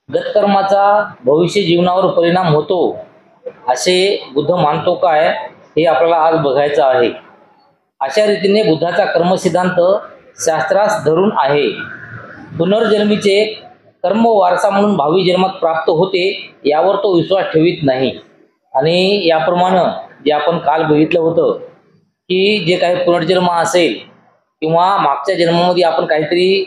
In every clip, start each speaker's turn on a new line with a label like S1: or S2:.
S1: गतकर्माचा भविष्य जीवनावर परिणाम होतो असे बुद्ध मानतो काय, हे आपल्याला आज बघायचं आहे। अशा रीतीने बुद्धाचा कर्मसिद्धांत शास्त्रास धरून आहे। पुनर्जन्मीचे कर्म वारसा म्हणून भावी जन्मात प्राप्त होते यावर तो विश्वास ठेवित नाही। आणि याप्रमाणे जे आपण काल बघितलं होतं की जे काही पुनर्जन्म असेल किंवा मागच्या जन्मामध्ये आपण काहीतरी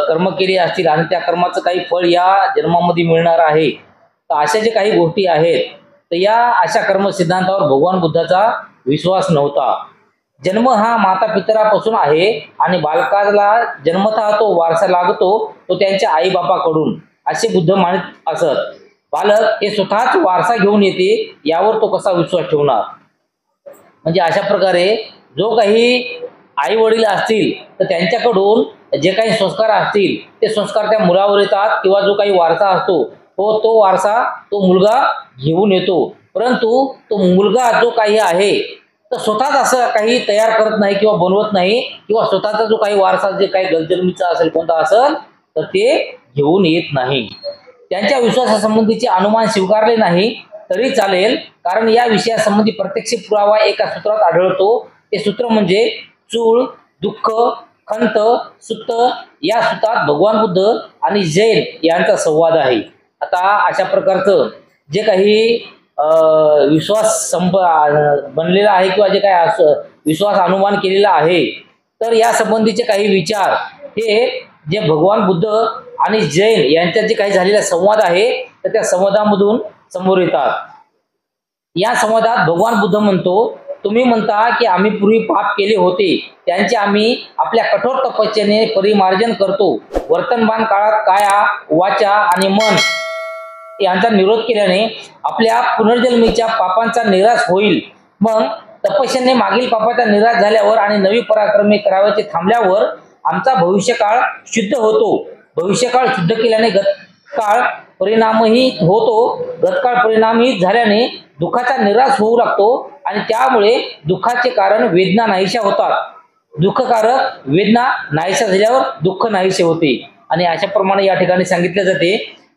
S1: कर्म केले असतील आणि त्या कर्माचं काही फळ या जन्मामध्ये मिळणार आहे, तर अशा जे काही गोष्टी आहेत तर या अशा कर्म सिद्धांतावर भगवान बुद्धाचा विश्वास नव्हता। जन्म हा माता पितरापासून आहे आणि बालकाला जन्मतः तो वारसा लागतो तो त्यांच्या आई बापाकडून, असे बुद्ध मानत असत। बालक हे स्वतःच वारसा घेऊन येते यावर तो कसा विश्वास ठेवणार। म्हणजे अशा प्रकारे जो काही आई वडील असतील तर त्यांच्याकडून जे काही संस्कार असतील ते संस्कार त्या मुलावर येतात किंवा जो काही वारसा असतो तो वारसा तो मुलगा घेऊन येतो। परंतु तो मुलगा जो काही आहे तर स्वतःच असं काही तयार करत नाही किंवा बनवत नाही किंवा स्वतःचा जो काही वारसा जे काही गलजन्मीचा असेल कोणता असेल तर ते घेऊन येत नाही। त्यांच्या विश्वासासंबंधीचे अनुमान स्वीकारले नाही तरी चालेल, कारण या विषयासंबंधी प्रत्यक्ष पुरावा एका सूत्रात आढळतो। ते सूत्र म्हणजे चूळ, दुःख, खंत, सुत्त या सूत्रात भगवान बुद्ध आणि जैन यांचा संवाद आहे। आता अशा प्रकारचं जे काही विश्वास बनलेला आहे किंवा जे काही विश्वास अनुमान केलेला आहे तर या संबंधीचे काही विचार हे जे भगवान बुद्ध आणि जैन यांच्यात जे काही झालेला संवाद आहे तर त्या संवादामधून समोर येतात। या संवादात भगवान बुद्ध म्हणतो, तुम्ही म्हणता की आम्ही पूर्वी पाप केले होते त्यांचे आम्ही आपल्या कठोर तपस्येने परिमार्जन करतो। वर्तमान काळात काया, वाचा आणि मन यांचा निरोध केल्याने आपल्या पुनर्जन्मीच्या पापांचा निराश होईल। मग तपस्येने मागील पापाचा निराश झाल्यावर आणि नवी पराक्रमे करावयाचे थांबल्यावर आमचा भविष्यकाळ शुद्ध होतो। भविष्यकाळ शुद्ध केल्याने गतकाळ परिणामही होतो। गतकाळ परिणामही झाल्याने दुःखाचा निराश होऊ लागतो आणि त्यामुळे दुःखाचे कारण वेदना नाहीशा होतात। दुःखकारक वेदना नाहीशा झाल्यावर दुःख नाहीसे होते। आणि अशा प्रमाणे या ठिकाणी सांगितले जाते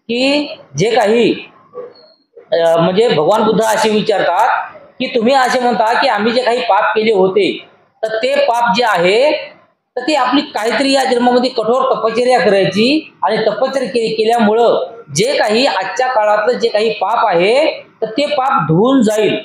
S1: की जे काही म्हणजे भगवान बुद्ध असे विचारतात की तुम्ही असे म्हणता की आम्ही जे काही पाप केले होते तर ते पाप जे आहे तर ती आपली काहीतरी या जन्मामध्ये कठोर तपश्चर्या करायची आणि तपश्चर्या केल्यामुळं जे काही आजच्या काळातलं जे काही पाप आहे तर ते पाप धुवून जाईल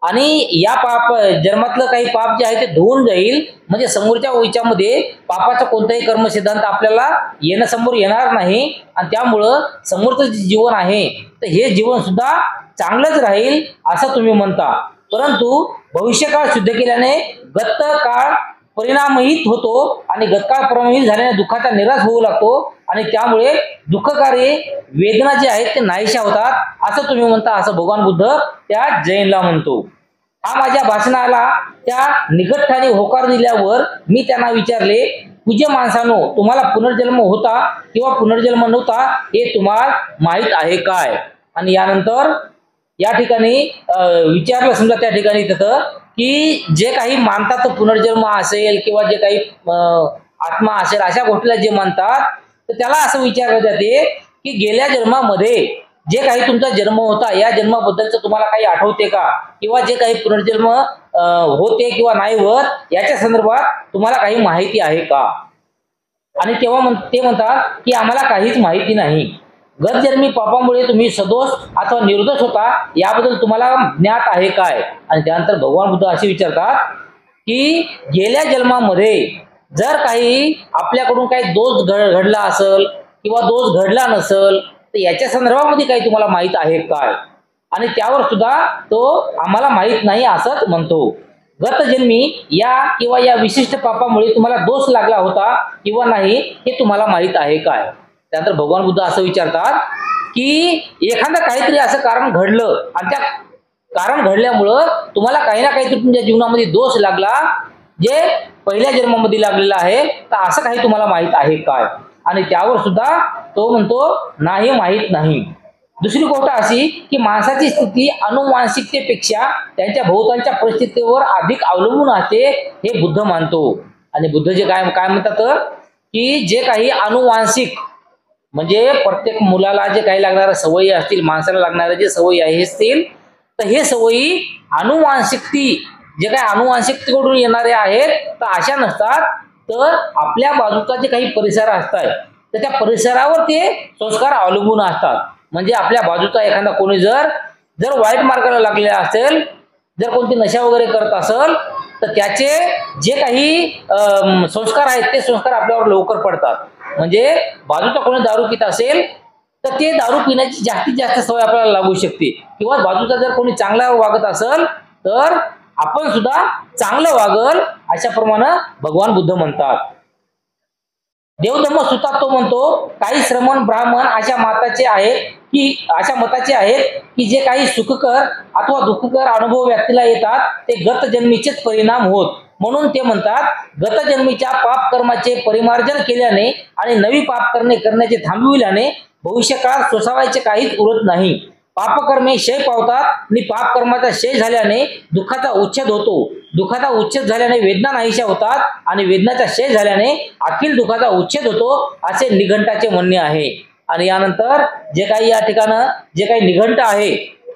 S1: आणि या पाप जन्मातलं काही पाप जे आहे ते धुवून जाईल। म्हणजे समोरच्या याच्यामध्ये पापाचा कोणताही कर्म सिद्धांत आपल्याला समोर येणार नाही आणि त्यामुळं समोरचं जे जीवन आहे तर हे जीवन सुद्धा चांगलंच राहील असं तुम्ही म्हणता। परंतु भविष्यकाळ शुद्ध केल्याने गतकाळ परिणामहित होतो आणि गतकाळ परिणामहित झाल्याने दुःखाचा निराश होऊ लागतो आणि त्यामुळे दुःखकारी वेदना जे आहेत ते नाहीशा होतात असं तुम्ही म्हणता, असं भगवान बुद्ध त्या जैनला म्हणतो। हा माझ्या भाषणाला त्या निकटठाणी होकार दिल्यावर मी त्यांना विचारले, पूज्य माणसानो, तुम्हाला पुनर्जन्म होता किंवा पुनर्जन्म नव्हता हे तुम्हाला माहित आहे काय। आणि यानंतर या ठिकाणी विचारलं समजा त्या ठिकाणी तिथं की जे काही मानतात पुनर्जन्म असेल किंवा जे काही आत्मा असेल अशा गोष्टीला जे मानतात तर त्याला असं विचारलं जाते की गेल्या जन्मामध्ये जे काही तुमचा जन्म होता या जन्माबद्दलचं तुम्हाला काही आठवते का, किंवा जे काही पुनर्जन्म होते किंवा नाही होत याच्या संदर्भात तुम्हाला काही माहिती आहे का। आणि तेव्हा ते म्हणतात की आम्हाला काहीच माहिती नाही। गतजन्मी पापामुळे तुम्ही सदोष अथवा निर्दोष होता याबद्दल तुम्हाला ज्ञात आहे काय। आणि त्यानंतर भगवान बुद्ध असे विचारतात की गेल्या जन्मामध्ये जर काही आपल्याकडून काही दोष घडला असेल किंवा दोष घडला नसेल तर याच्या संदर्भामध्ये काही तुम्हाला माहित आहे काय। आणि त्यावर सुद्धा तो आम्हाला माहित नाही असंच म्हणतो। गतजन्मी या किंवा या विशिष्ट पापामुळे तुम्हाला दोष लागला होता किंवा नाही हे तुम्हाला माहित आहे काय। त्यानंतर भगवान बुद्ध असं विचारतात की एखादं काहीतरी असं कारण घडलं आणि त्या कारण घडल्यामुळं तुम्हाला काही ना काहीतरी तुमच्या जीवनामध्ये दोष लागला जे पहिल्या जन्मामध्ये लागलेला आहे, तर असं काही तुम्हाला माहित आहे काय। आणि त्यावर सुद्धा तो म्हणतो नाही, माहित नाही। दुसरी गोष्ट अशी की माणसाची स्थिती अनुवांशिकतेपेक्षा त्यांच्या भोवतालच्या परिस्थितीवर अधिक अवलंबून असते हे बुद्ध मानतो। आणि बुद्ध जे काय म्हणतात की जे काही अनुवांशिक म्हणजे प्रत्येक मुलाला जे काही लागणाऱ्या सवयी असतील, माणसाला लागणाऱ्या जे सवयी असतील, तर हे सवयी अनुवांशिकती जे काही अनुवांशिकतेकडून येणारे आहेत, तर अशा नसतात. तर आपल्या बाजूचा जे काही परिसर असतात, तर त्या परिसरावर ते संस्कार अवलंबून असतात. म्हणजे आपल्या बाजूचा एखादा कोणी जर वाईट मार्गाला लागलेला असेल, जर कोणती नशा वगैरे करत असेल, तर त्याचे जे काही संस्कार आहेत ते संस्कार आपल्यावर लवकर पडतात. म्हणजे बाजूचा कोणी दारू पित असेल, तर ते दारू पिण्याची जास्तीत जास्त सवय आपल्याला लागू शकते. किंवा बाजूचा जर कोणी चांगला वागत असेल, तर आपण सुद्धा चांगलं वागल, अशा प्रमाणे भगवान बुद्ध म्हणतात. देवधर्म सुतात तो म्हणतो, काही श्रमण ब्राह्मण अशा मताचे आहेत की जे काही सुखकर अथवा दुःखकर अनुभव व्यक्तीला येतात ते गत जन्मीचेच परिणाम होत. म्हणून ते म्हणतात, गत जन्मीच्या पाप कर्माचे परिमार्जन केल्याने आणि नवी पाप करण्याचे थांबविल्याने भविष्य काळात सोसावायचे काहीच उरत नाही. पापकर्मे क्षय पावतात आणि पाप कर्माचा क्षय झाल्याने दुःखाचा उच्छेद होतो. दुःखाचा उच्छेद झाल्याने वेदना नाहीशा होतात आणि वेदनाचा क्षय झाल्याने अखिल दुःखाचा उच्छेद होतो, असे निघंटाचे म्हणणे आहे. आणि यानंतर जे काही या ठिकाणं जे काही निघंट आहे,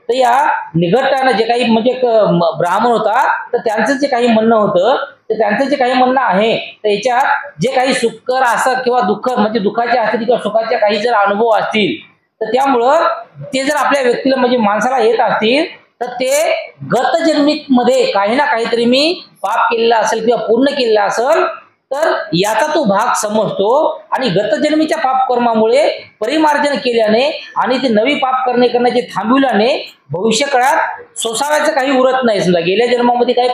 S1: तर या निघंटानं जे काही म्हणजे ब्राह्मण होता, तर त्यांचं जे काही म्हणणं होतं, तर त्यांचं जे काही म्हणणं आहे, तर याच्यात जे काही सुखकर असं किंवा दुःख म्हणजे दुःखाचे असतील किंवा सुखाचे काही जर अनुभव असतील, तर त्यामुळं ते जर आपल्या व्यक्तीला म्हणजे माणसाला येत असतील, तर ते गतजन्मीमध्ये काही ना काहीतरी मी पाप केलेला असेल किंवा पूर्ण केलेला असेल, तर याचा तो भाग समजतो. आणि गतजन्मीच्या पाप कर्मामुळे परिमार्जन केल्याने आणि ते नवी पाप करण्याचे थांबविल्याने भविष्य काळात सोसाव्याचं काही उरत नाही. समजा गेल्या जन्मामध्ये काही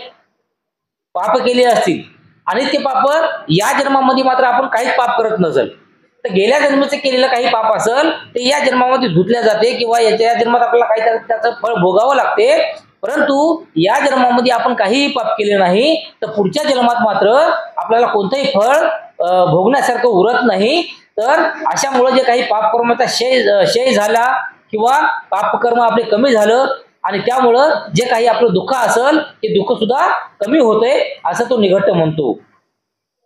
S1: पाप केले असतील आणि ते पाप या जन्मामध्ये मात्र आपण काहीच पाप करत नसेल, तर गेल्या जन्माचे केलेलं काही पाप असेल ते या जन्मामध्ये धुतल्या जाते किंवा या जन्मात आपल्याला काही त्याचं फळ भोगावं लागते. परंतु या जन्मामध्ये आपण काहीही पाप केले नाही, तर पुढच्या जन्मात मात्र आपल्याला कोणतंही फळ भोगण्यासारखं उरत नाही. तर अशामुळे जे काही पापकर्माचा क्षय झाला किंवा पापकर्म आपले कमी झालं आणि त्यामुळं जे काही आपलं दुःख असेल ते दुःख सुद्धा कमी होते, असं तो निघंट म्हणतो.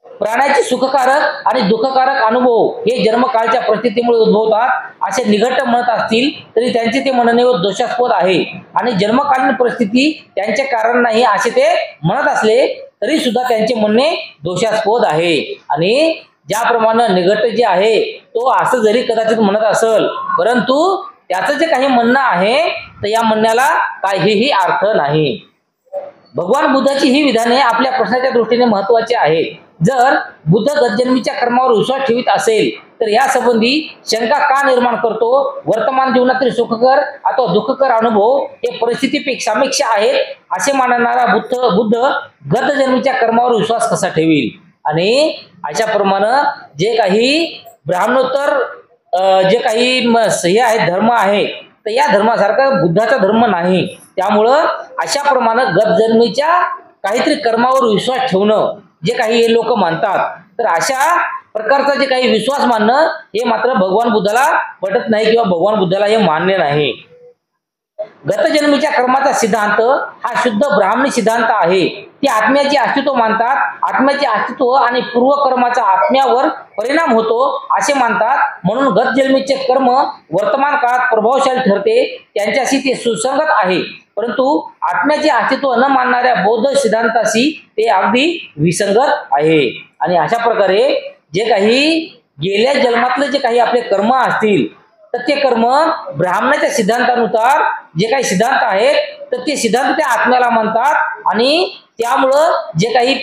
S1: प्राण्याचे सुखकारक आणि दुःखकारक अनुभव हे जन्मकाळच्या परिस्थितीमुळे उद्भवतात असे निघंट म्हणत असतील तरी त्यांचे ते म्हणणे दोषास्पद आहे. आणि जन्मकालीन परिस्थिती त्यांचे कारण नाही असे ते म्हणत असले तरी सुद्धा त्यांचे म्हणणे दोषास्पद आहे. आणि ज्याप्रमाणे निघंट जे आहे तो असं जरी कदाचित म्हणत असेल, परंतु त्याचं जे काही म्हणणं आहे तर या म्हणण्याला काहीही अर्थ नाही. भगवान बुद्धाची ही विधाने आपल्या प्रश्नाच्या दृष्टीने महत्वाची आहेत. जर बुद्ध गतजन्मीच्या कर्मावर विश्वास ठेवित असेल तर या संबंधी शंका का निर्माण करतो? वर्तमान जीवनातील सुखकर अथवा दुःखकर अनुभव हे परिस्थितीपेक्षा सापेक्ष आहेत असे मानणारा बुद्ध गतजन्मीच्या कर्मावर विश्वास कसा ठेवील? आणि अशा प्रमाणे जे काही ब्राह्मणोत्तर जे काही हे आहेत धर्म आहे, तर या धर्मासारखा बुद्धाचा धर्म नाही. त्यामुळं अशा प्रमाणे गतजन्मीच्या काहीतरी कर्मावर विश्वास ठेवणं जे काही हे लोक मानतात, तर अशा प्रकारचा जे काही विश्वास मानणं हे मात्र भगवान बुद्धाला पटत नाही किंवा भगवान बुद्धाला हे मान्य नाही. गतजन्मीच्या कर्माचा सिद्धांत हा शुद्ध ब्राह्मणी सिद्धांत आहे. ते आत्म्याचे अस्तित्व मानतात. आत्म्याचे अस्तित्व आणि पूर्वकर्माचा आत्म्यावर परिणाम होतो असे मानतात. म्हणून गतजन्मीचे कर्म वर्तमान काळात प्रभावशाली ठरते, त्यांच्याशी ते सुसंगत आहे. परंतु आत्म्याचे अस्तित्व न मानणाऱ्या बौद्ध सिद्धांताशी ते अगदी विसंगत आहे. आणि अशा प्रकारे जे काही गेल्या जन्मातले जे काही आपले कर्म असतील, तर ते कर्म ब्राह्मणाच्या सिद्धांतानुसार जे काही सिद्धांत आहेत, तर ते सिद्धांत त्या आत्म्याला मानतात. आणि त्यामुळं जे काही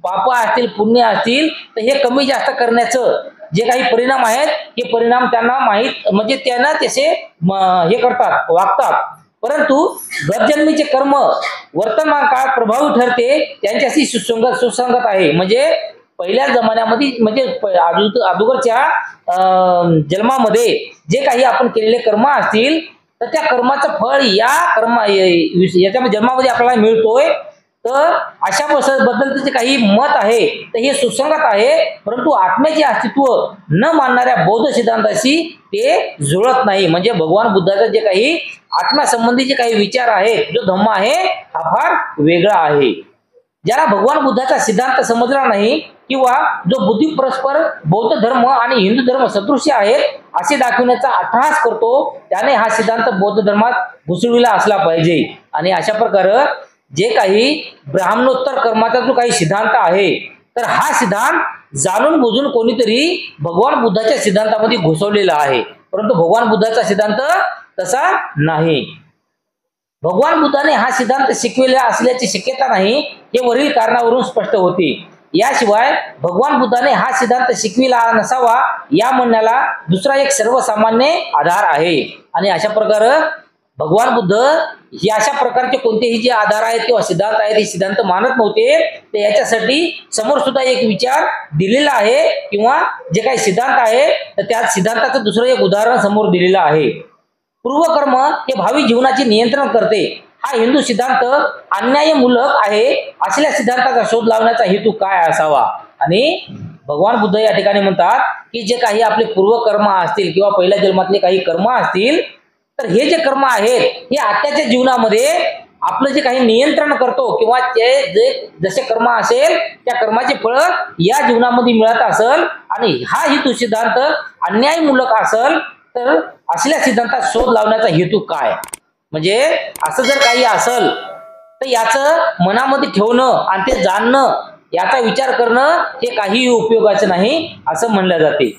S1: पाप असतील पुण्य असतील तर हे कमी जास्त करण्याचं जे काही परिणाम आहेत हे परिणाम त्यांना माहीत, म्हणजे त्यांना तसे हे करतात, वागतात. परंतु गतजन्मीचे कर्म वर्तमान काळात प्रभावी ठरते, त्यांच्याशी सुसंगत आहे. म्हणजे पहिल्या जमान्यामध्ये म्हणजे अगोदरच्या जन्मामध्ये जे काही आपण केलेले कर्म असतील तर त्या कर्माचं फळ याच्या जन्मामध्ये आपल्याला मिळतोय. तर अशा बद्दलचं जे काही मत आहे तर हे सुसंगत आहे. परंतु आत्म्याचे अस्तित्व न मानणाऱ्या बौद्ध सिद्धांताशी ते जुळत नाही. म्हणजे भगवान बुद्धाचा जे काही आत्म्यासंबंधी जे काही विचार आहे, जो धम्म आहे हा फार वेगळा आहे. ज्याला भगवान बुद्धाचा सिद्धांत समजला नाही किंवा जो बुद्धी परस्पर बौद्ध धर्म आणि हिंदू धर्म सदृश्य आहेत असे दाखवण्याचा अट्टहास करतो, त्याने हा सिद्धांत बौद्ध धर्मात घुसविला असला पाहिजे। आणि अशा प्रकारे जे काही ब्राह्मणोत्तर कर्माचा जो काही सिद्धांत आहे, तर हा सिद्धांत जाणून बुजून कोणीतरी भगवान बुद्धाच्या सिद्धांतामध्ये घुसवलेला आहे, परंतु भगवान बुद्धाचा सिद्धांत तसा नाही। भगवान बुद्धाने हा सिद्धांत शिकविला असल्याची शक्यता नाही, हे वरील कारणावरून स्पष्ट होते। याशिवाय भगवान बुद्धाने हा सिद्धांत शिकविला नसावा या म्हणण्याला दुसरा एक सर्वसामान्य आधार आहे। आणि अशा प्रकारे भगवान बुद्ध हे अशा प्रकारचे कोणतेही जे आधार आहेत किंवा सिद्धांत आहेत, हे सिद्धांत मानत नव्हते। तर याच्यासाठी समोर सुद्धा एक विचार दिलेला आहे किंवा जे काही सिद्धांत आहे, तर त्या सिद्धांताचं दुसरं एक उदाहरण समोर दिलेलं आहे। पूर्वकर्म हे भावी जीवनाचे नियंत्रण करते, हा हिंदू सिद्धांत अन्यायमूलक आहे। असल्या सिद्धांताचा शोध लावण्याचा हेतू काय असावा? आणि भगवान बुद्ध या ठिकाणी म्हणतात की जे काही आपले पूर्वकर्म असतील किंवा पहिल्या जन्मातले काही कर्म असतील, तर हे जे कर्म आहेत हे आत्ताच्या जीवनामध्ये आपलं जे काही नियंत्रण करतो किंवा ते जे जसे कर्म असेल त्या कर्माचे फळ या जीवनामध्ये मिळत असेल, आणि हा हेतू सिद्धांत अन्यायमूलक असेल, तर असल्या सिद्धांतात शोध लावण्याचा हेतू काय? म्हणजे असं जर काही असेल तर याचं मनामध्ये ठेवणं आणि ते जाणणं, याचा विचार करणं हे काही उपयोगाचं नाही असं म्हणलं जाते।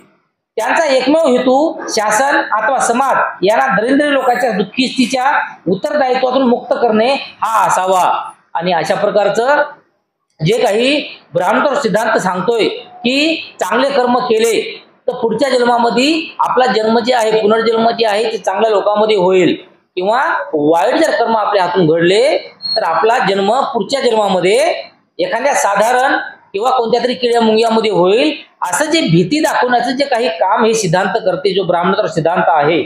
S1: त्यांचा एकमेव हेतू शासन अथवा समाज यांना दरिद्र लोकांच्या दुःखीस्तीच्या उत्तरदायित्वातून मुक्त करणे हा असावा। आणि अशा प्रकारचं जे काही ब्राह्मणोत्तर सिद्धांत सांगतोय की चांगले कर्म केले तर पुढच्या जन्मामध्ये आपला जन्म जे आहे, पुनर्जन्म जे आहे, ते चांगल्या लोकांमध्ये होईल, किंवा वाईट जर कर्म आपल्या हातून घडले तर आपला जन्म पुढच्या जन्मामध्ये एखाद्या साधारण किंवा कोणत्या तरी किड्या मुंग्यामध्ये होईल, असं जे भीती दाखवण्याचं जे काही काम हे सिद्धांत करते, जो ब्राह्मणोत्तर सिद्धांत आहे,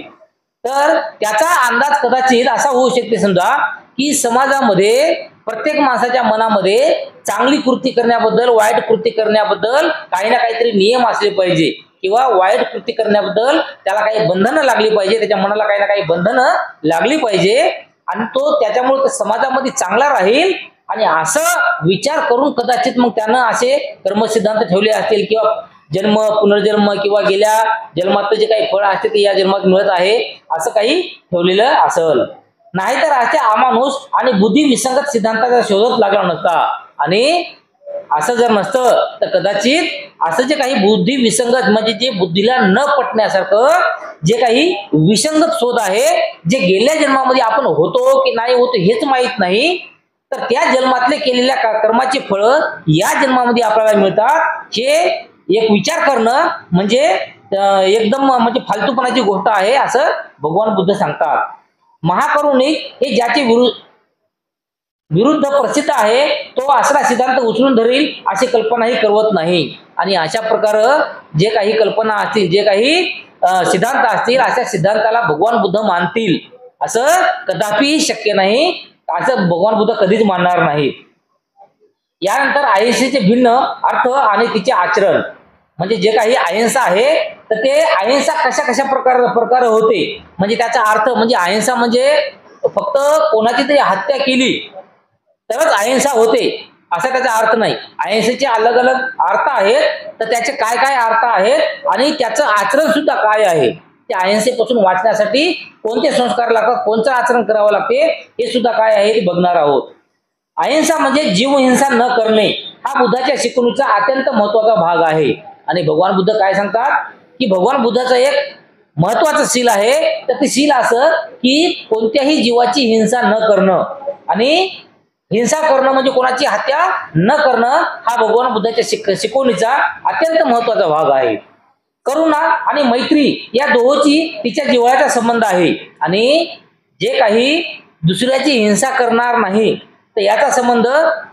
S1: तर त्याचा अंदाज कदाचित असा होऊ शकते समजा की समाजामध्ये प्रत्येक माणसाच्या मनामध्ये चांगली कृती करण्याबद्दल, वाईट कृती करण्याबद्दल काही ना काहीतरी नियम असले पाहिजे, किंवा वाईट कृती करण्याबद्दल त्याला काही बंधनं लागली पाहिजे, त्याच्या मनाला काही ना काही बंधनं लागली पाहिजे, आणि तो त्याच्यामुळे समाजामध्ये चांगला राहील। आणि असं विचार करून कदाचित मग त्यानं असे कर्मसिद्धांत ठेवले असतील, किंवा जन्म पुनर्जन्म किंवा गेल्या जन्मात जे काही फळ असते ते या जन्मात मिळत आहे असं काही ठेवलेलं असेल। नाहीतर असे अमानुष आणि बुद्धी विसंगत सिद्धांताचा शोधत लागला नसता। आणि असं जर नसतं तर कदाचित असं जे काही बुद्धी विसंगत म्हणजे जे बुद्धीला न पटण्यासारखं जे काही विसंगत शोध आहे, जे गेल्या जन्मामध्ये आपण होतो की नाही होतो हेच माहित नाही, तर त्या जन्मातले केलेल्या कर्माचे फळ या जन्मामध्ये आपल्याला मिळतात, हे एक विचार करणं म्हणजे एकदम म्हणजे फालतूपणाची गोष्ट आहे असं भगवान बुद्ध सांगतात। महाकरुणिक हे ज्याचे विरुद्ध प्रसिद्ध आहे तो असला सिद्धांत उचलून धरील अशी कल्पनाही करवत नाही। आणि अशा प्रकारे जे काही कल्पना असतील, जे काही सिद्धांत असतील, अशा सिद्धांताला भगवान बुद्ध मानतील असं कदापि शक्य नाही, असं भगवान बुद्ध कधीच मानणार नाही। यानंतर अहिंसेचे भिन्न अर्थ आणि तिचे आचरण, म्हणजे जे काही अहिंसा आहे तर ते अहिंसा कशा कशा प्रकारे होते, म्हणजे त्याचा अर्थ म्हणजे अहिंसा म्हणजे फक्त कोणाची तरी हत्या केली तरच अहिंसा होते असा त्याचा अर्थ नाही। अहिंसेचे अलग अलग अर्थ आहेत, तर त्याचे काय काय अर्थ आहेत आणि त्याचं आचरण सुद्धा काय आहे, त्या अहिंसेपासून वाचण्यासाठी कोणते संस्कार लागतात, कोणतं आचरण करावं लागते हे सुद्धा काय आहे ते बघणार आहोत। अहिंसा म्हणजे जीवहिंसा न करणे हा बुद्धाच्या शिकवणीचा अत्यंत महत्वाचा भाग आहे। आणि भगवान बुद्ध काय सांगतात की भगवान बुद्धाचं एक महत्वाचं शील आहे, तर ते शील असं की कोणत्याही जीवाची हिंसा न करणं, आणि हिंसा करणं म्हणजे कोणाची हत्या न करणं हा भगवान बुद्धाच्या शिकवणीचा अत्यंत महत्वाचा भाग आहे। करुणा आणि मैत्री या दोहोंची तिच्या जिव्हाळ्याचा संबंध आहे, आणि जे काही दुसऱ्याची हिंसा करणार नाही तर याचा संबंध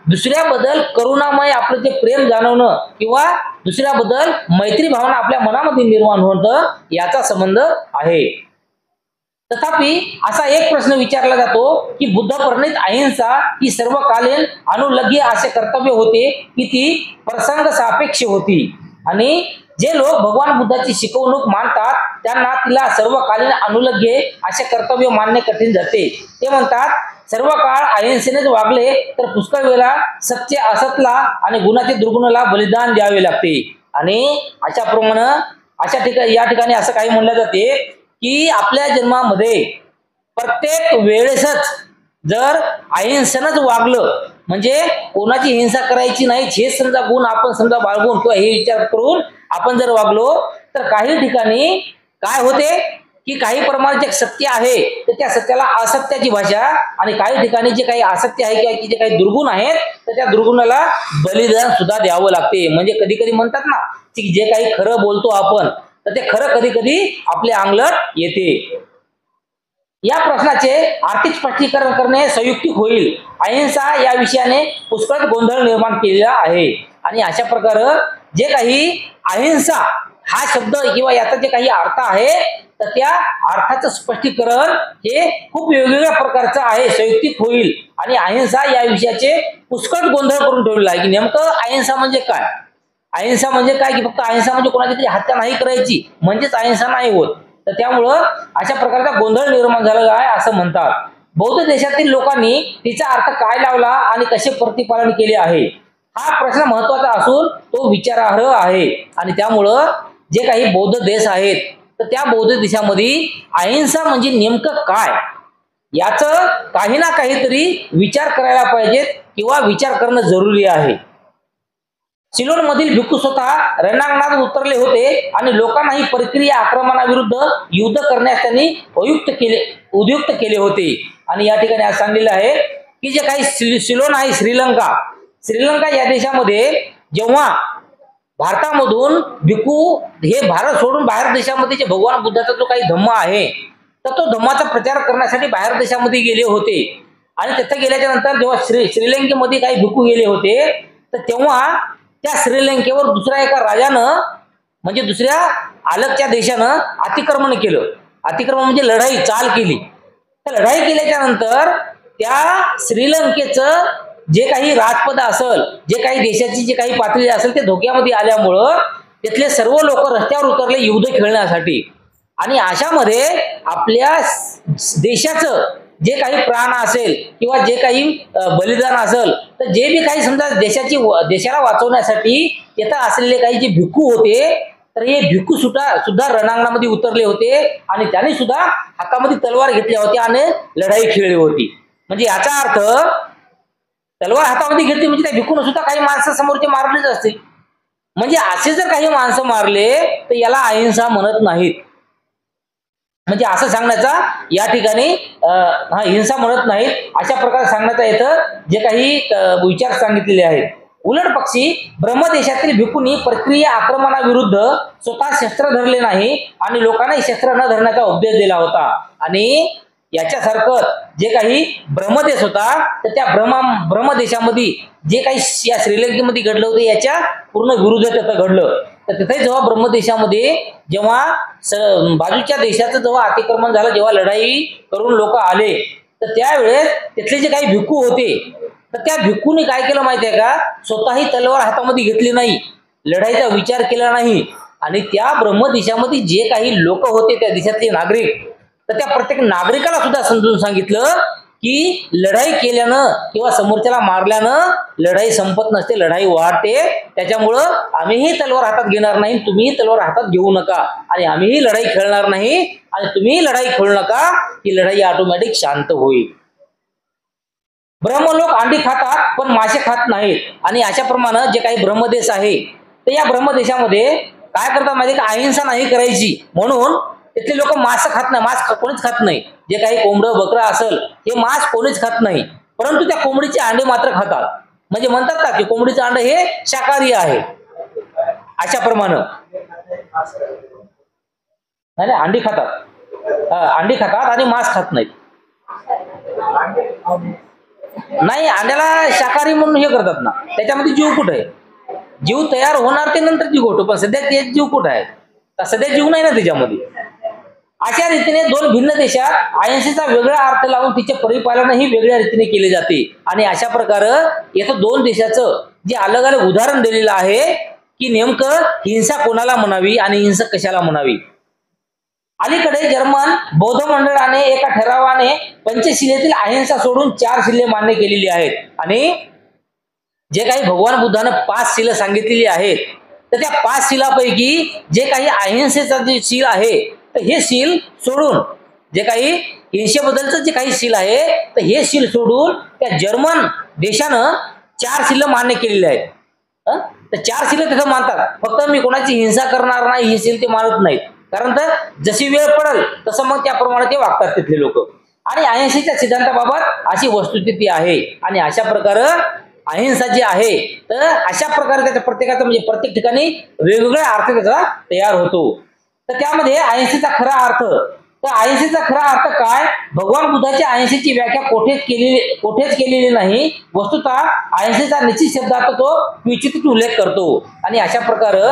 S1: दुसऱ्याबद्दल करुणामय आपलं जे प्रेम जाणवणं किंवा दुसऱ्याबद्दल मैत्री भावना आपल्या मनामध्ये निर्माण होणं याचा संबंध आहे। तथापि असा एक प्रश्न विचारला जातो की बुद्ध प्रणित अहिंसा ही सर्वकालीन अनुलग्य असे कर्तव्य होते की ती प्रसंग सापेक्ष होती, आणि जे लोक भगवान बुद्धाची शिकवणूक मानतात त्यांना तिला सर्वकालीन अनुलग्य असे कर्तव्य मानणे कठीण जाते। ते म्हणतात सर्व काळ अहिंसेनेच वागले तर पुष्कळ वेळा सत्य असतला आणि गुणाचे दुर्गुणाला बलिदान द्यावे लागते। आणि अशा प्रमाणे अशा ठिकाणी या ठिकाणी असं काही म्हणलं जाते की आपल्या जन्मामध्ये प्रत्येक वेळेसच जर अहिंसेनंच वागलं, म्हणजे कोणाची हिंसा करायची नाही हे समजा गुण आपण समजा बाळगून किंवा हे विचार करून आपण जर वागलो तर काही ठिकाणी काय होते की काही प्रमाणात जे सत्य आहे तर त्या सत्याला असत्याची भाषा, आणि काही ठिकाणी जे काही असत्य आहे किंवा जे काही दुर्गुण आहेत तर त्या दुर्गुणाला बलिदान सुद्धा द्यावं लागते. म्हणजे कधी कधी म्हणतात ना की जे काही खरं बोलतो आपण तर ते खरं कधी कधी आपल्या अंगलट येते. या प्रश्नाचे आर्थिक स्पष्टीकरण करणे संयुक्तिक होईल. अहिंसा या विषयाने पुष्कळ गोंधळ निर्माण केलेला आहे, आणि अशा प्रकारे जे काही अहिंसा हा शब्द किंवा याचा जे काही अर्थ आहे तर त्या अर्थाचं स्पष्टीकरण हे खूप वेगवेगळ्या प्रकारचं आहे, संयुक्तिक होईल. आणि अहिंसा या विषयाचे पुष्कळ गोंधळ करून ठेवलेला आहे की नेमकं अहिंसा म्हणजे काय. अहिंसा म्हणजे काय की फक्त अहिंसा म्हणजे कोणाची तरी हत्या नाही करायची म्हणजेच अहिंसा नाही होत. तर त्यामुळं अशा प्रकारचा गोंधळ निर्माण झालेला आहे असं म्हणतात. बौद्ध देशातील लोकांनी तिचा अर्थ काय लावला आणि कसे प्रतिपालन केले आहे हा प्रश्न महत्वाचा असून तो विचारार्ह आहे. आणि त्यामुळं जे काही बौद्ध देश आहेत तर त्या बौद्ध देशामध्ये अहिंसा म्हणजे नेमकं काय याचं काही ना काहीतरी विचार करायला पाहिजेत किंवा विचार करणं जरुरी आहे. सिलोन मधील भिक्खू स्वतः रणांगणात उतरले होते आणि लोकांनाही परकीय आक्रमणाविरुद्ध युद्ध करण्यास त्यांनी उद्युक्त केले होते. आणि या ठिकाणी आज सांगितलं आहे की जे काही सिलोन आहे श्रीलंका या देशामध्ये जेव्हा भारतामधून भिक्खू हे भारत सोडून बाहेर देशामध्ये जे भगवान बुद्धाचा जो काही धम्म आहे तर तो धम्माचा प्रचार करण्यासाठी बाहेर देशामध्ये गेले होते. आणि तिथे गेल्याच्या नंतर जेव्हा श्रीलंकेमध्ये काही भिक्खू गेले होते तर तेव्हा त्या श्रीलंकेवर दुसऱ्या एका राजानं म्हणजे दुसऱ्या अलगच्या देशानं अतिक्रमण केलं. अतिक्रमण म्हणजे लढाई चाल केली. तर लढाई केल्याच्या नंतर त्या श्रीलंकेचं जे काही राजपद असेल, जे काही देशाची जे काही पातळी असेल ते धोक्यामध्ये आल्यामुळं तिथले सर्व लोक रस्त्यावर उतरले युद्ध खेळण्यासाठी. आणि अशामध्ये आपल्या देशाचं जे काही प्राण असेल किंवा जे काही बलिदान असेल तर जे बी काही समजा देशाला वाचवण्यासाठी तिथं असलेले काही जे भिक्खू होते तर हे भिक्खू सुद्धा रणांगणामध्ये उतरले होते आणि त्यांनी सुद्धा हातामध्ये तलवार घेतल्या होत्या आणि लढाई खेळली होती. म्हणजे याचा अर्थ तलवार हातामध्ये घेतली म्हणजे त्या भिक्खून सुद्धा काही माणसं समोरचे मारलेच असतील. म्हणजे असे जर काही माणसं मारले तर याला अहिंसा म्हणत नाहीत. म्हणजे असं सांगण्याचा या ठिकाणी हिंसा म्हणत नाहीत अशा प्रकारे सांगण्याचा येतं जे काही विचार सांगितलेले आहेत. उलट पक्षी ब्रह्मदेशातील भिक्खूंनी परकीय आक्रमणाविरुद्ध स्वतः शस्त्र धरले नाही आणि लोकांनाही शस्त्र न धरण्याचा उपदेश दिला होता. आणि याच्यासारखं जे काही ब्रह्मदेश होता तर त्या ब्रह्मदेशामध्ये जे काही या श्रीलंकेमध्ये घडलं होतं याच्या पूर्ण विरुद्ध तिथं घडलं. तर तिथे जेव्हा ब्रह्मदेशामध्ये जेव्हा बाजूच्या देशाचं जेव्हा अतिक्रमण झालं, जेव्हा लढाई करून लोक आले तर त्यावेळेस तिथले जे काही भिक्खू होते तर त्या भिक्खूंनी काय केलं माहितीये का, स्वतःही तलवार हातामध्ये घेतली नाही, लढाईचा विचार केला नाही. आणि त्या ब्रह्मदेशामध्ये जे काही लोक होते त्या देशातले नागरिक तर त्या प्रत्येक नागरिकाला सुद्धा समजून सांगितलं की लढाई केल्यानं किंवा समोरच्याला मारल्यानं लढाई संपत नसते, लढाई वाढते. त्याच्यामुळं आम्हीही तलवार हातात घेणार नाही, तुम्हीही तलवार हातात घेऊ नका, आणि आम्हीही लढाई खेळणार नाही आणि तुम्हीही लढाई खेळू नका, ही लढाई ऑटोमॅटिक शांत होईल. ब्रह्मलोक अंडी खातात पण मासे खात नाहीत. आणि अशा प्रमाणे जे काही ब्रह्मदेश आहे तर या ब्रह्मदेशामध्ये काय करतात माहिती का, अहिंसा नाही करायची म्हणून तिथले लोक मांस खात नाही, मांस कोणीच खात नाही. जे काही कोंबडं बकरा असेल हे मांस कोणीच खात नाही, परंतु त्या कोंबडीचे अंडे मात्र खातात. म्हणजे म्हणतात ना की कोंबडीचं अंड हे शाकाहारी आहे. अशा प्रमाणे नाही अंडी खातात, अंडी खातात आणि मांस खात नाहीत. नाही अंड्याला शाकाहारी म्हणून हे करतात ना, त्याच्यामध्ये जीव कुठे आहे, जीव तयार होणार ते नंतर जीव होतो, पण सध्या ते जीव कुठे आहे, सध्या जीव नाही ना त्याच्यामध्ये. अशा रीतीने दोन भिन्न देशात अहिंसेचा वेगळा अर्थ लावून तिचे परिपालनही वेगळ्या रीतीने केले जाते. आणि अशा प्रकारे येथं दोन देशाचं जे अलग अलग उदाहरण दिलेलं आहे की नेमकं हिंसा कोणाला म्हणावी आणि हिंसा कशाला म्हणावी. अलीकडे जर्मन बौद्ध मंडळाने एका ठरावाने पंचशिलेतील अहिंसा सोडून 4 शिले मान्य केलेली आहेत. आणि जे काही भगवान बुद्धानं 5 शिले सांगितलेली आहेत तर त्या 5 शिलापैकी जे काही अहिंसेचा जे शील आहे तर हे शील सोडून, जे काही हिंसेबद्दलचं जे काही शील आहे तर हे शील सोडून त्या जर्मन देशानं 4 शील मान्य केलेले आहेत. तर 4 शील तिथं मानतात. फक्त मी कोणाची हिंसा करणार नाही ही शील ते मानत नाहीत. कारण तर जशी वेळ पडेल तसं मग त्याप्रमाणे ते वागतात तिथले लोक. आणि अहिंसेच्या सिद्धांताबाबत अशी वस्तुस्थिती आहे. आणि अशा प्रकारे अहिंसा जी आहे तर अशा प्रकारे त्याच्या प्रत्येकाचा म्हणजे प्रत्येक ठिकाणी वेगवेगळा अर्थ त्याचा तयार होतो. तर त्यामध्ये अहिंसेचा खरा अर्थ, तर अहिंसेचा खरा अर्थ काय? भगवान बुद्धाची अहिंसेची व्याख्या कोठेच केलेली नाही. वस्तुतः अहिंसेचा निश्चित शब्दार्थ तो विचित्र उल्लेख करतो. आणि अशा प्रकारे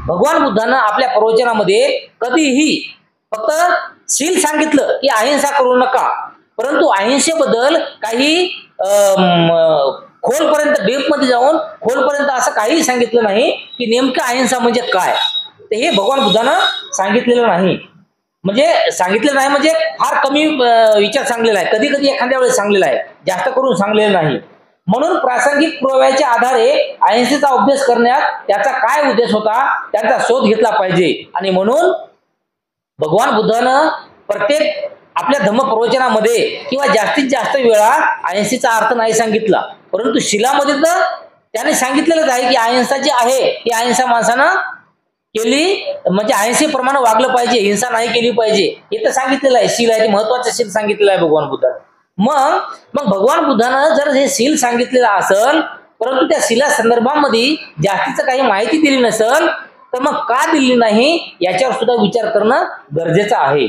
S1: भगवान बुद्धानं आपल्या प्रवचनामध्ये कधीही फक्त शील सांगितलं की अहिंसा करू नका, परंतु अहिंसेबद्दल काही खोलपर्यंत डीपमध्ये जाऊन खोलपर्यंत असं काही सांगितलं नाही की नेमकं अहिंसा म्हणजे काय. तर हे भगवान बुद्धानं सांगितलेलं नाही. म्हणजे सांगितलं नाही म्हणजे फार कमी विचार सांगलेला आहे. कधी कधी एखाद्या वेळेस सांगलेला आहे, जास्त करून सांगलेलं नाही. म्हणून प्रासंगिक पुराव्याच्या आधारे अहिंसेचा अभ्यास करण्यात त्याचा काय उद्देश होता त्यांचा शोध घेतला पाहिजे. आणि म्हणून भगवान बुद्धानं प्रत्येक आपल्या धम्म प्रवचनामध्ये किंवा जास्तीत जास्त वेळा अहिंसेचा अर्थ नाही सांगितला, परंतु शिलामध्ये तर त्याने सांगितलेलंच आहे की अहिंसा जी आहे ती अहिंसा माणसानं केली म्हणजे अहिंसेप्रमाणे वागलं पाहिजे, हिंसा नाही केली पाहिजे हे तर सांगितलेलं आहे. शील आहे ते महत्वाचं शील सांगितलेलं आहे भगवान बुद्धानं. मग भगवान बुद्धानं जर हे शील सांगितलेलं असेल परंतु त्या शिला संदर्भामध्ये जास्तीचं काही माहिती दिली नसेल तर मग का दिली नाही याच्यावर सुद्धा विचार करणं गरजेचं आहे.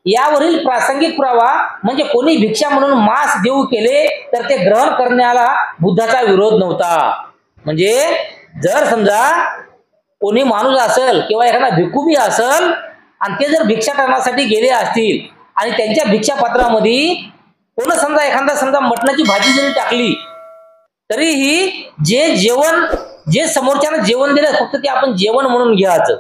S1: यावरील प्रासंगिक पुरावा म्हणजे कोणी भिक्षा म्हणून मांस देऊ केले तर ते ग्रहण करण्याला बुद्धाचा विरोध नव्हता. म्हणजे जर समजा कोणी माणूस असेल किंवा एखादा भिक्खू असेल आणि ते जर भिक्षा करण्यासाठी गेले असतील आणि त्यांच्या भिक्षा पात्रामध्ये कोण समजा एखादा मटणाची भाजी जरी टाकली तरीही जे समोरच्यानं जेवण दिलं फक्त ते आपण जेवण म्हणून घ्यायचं.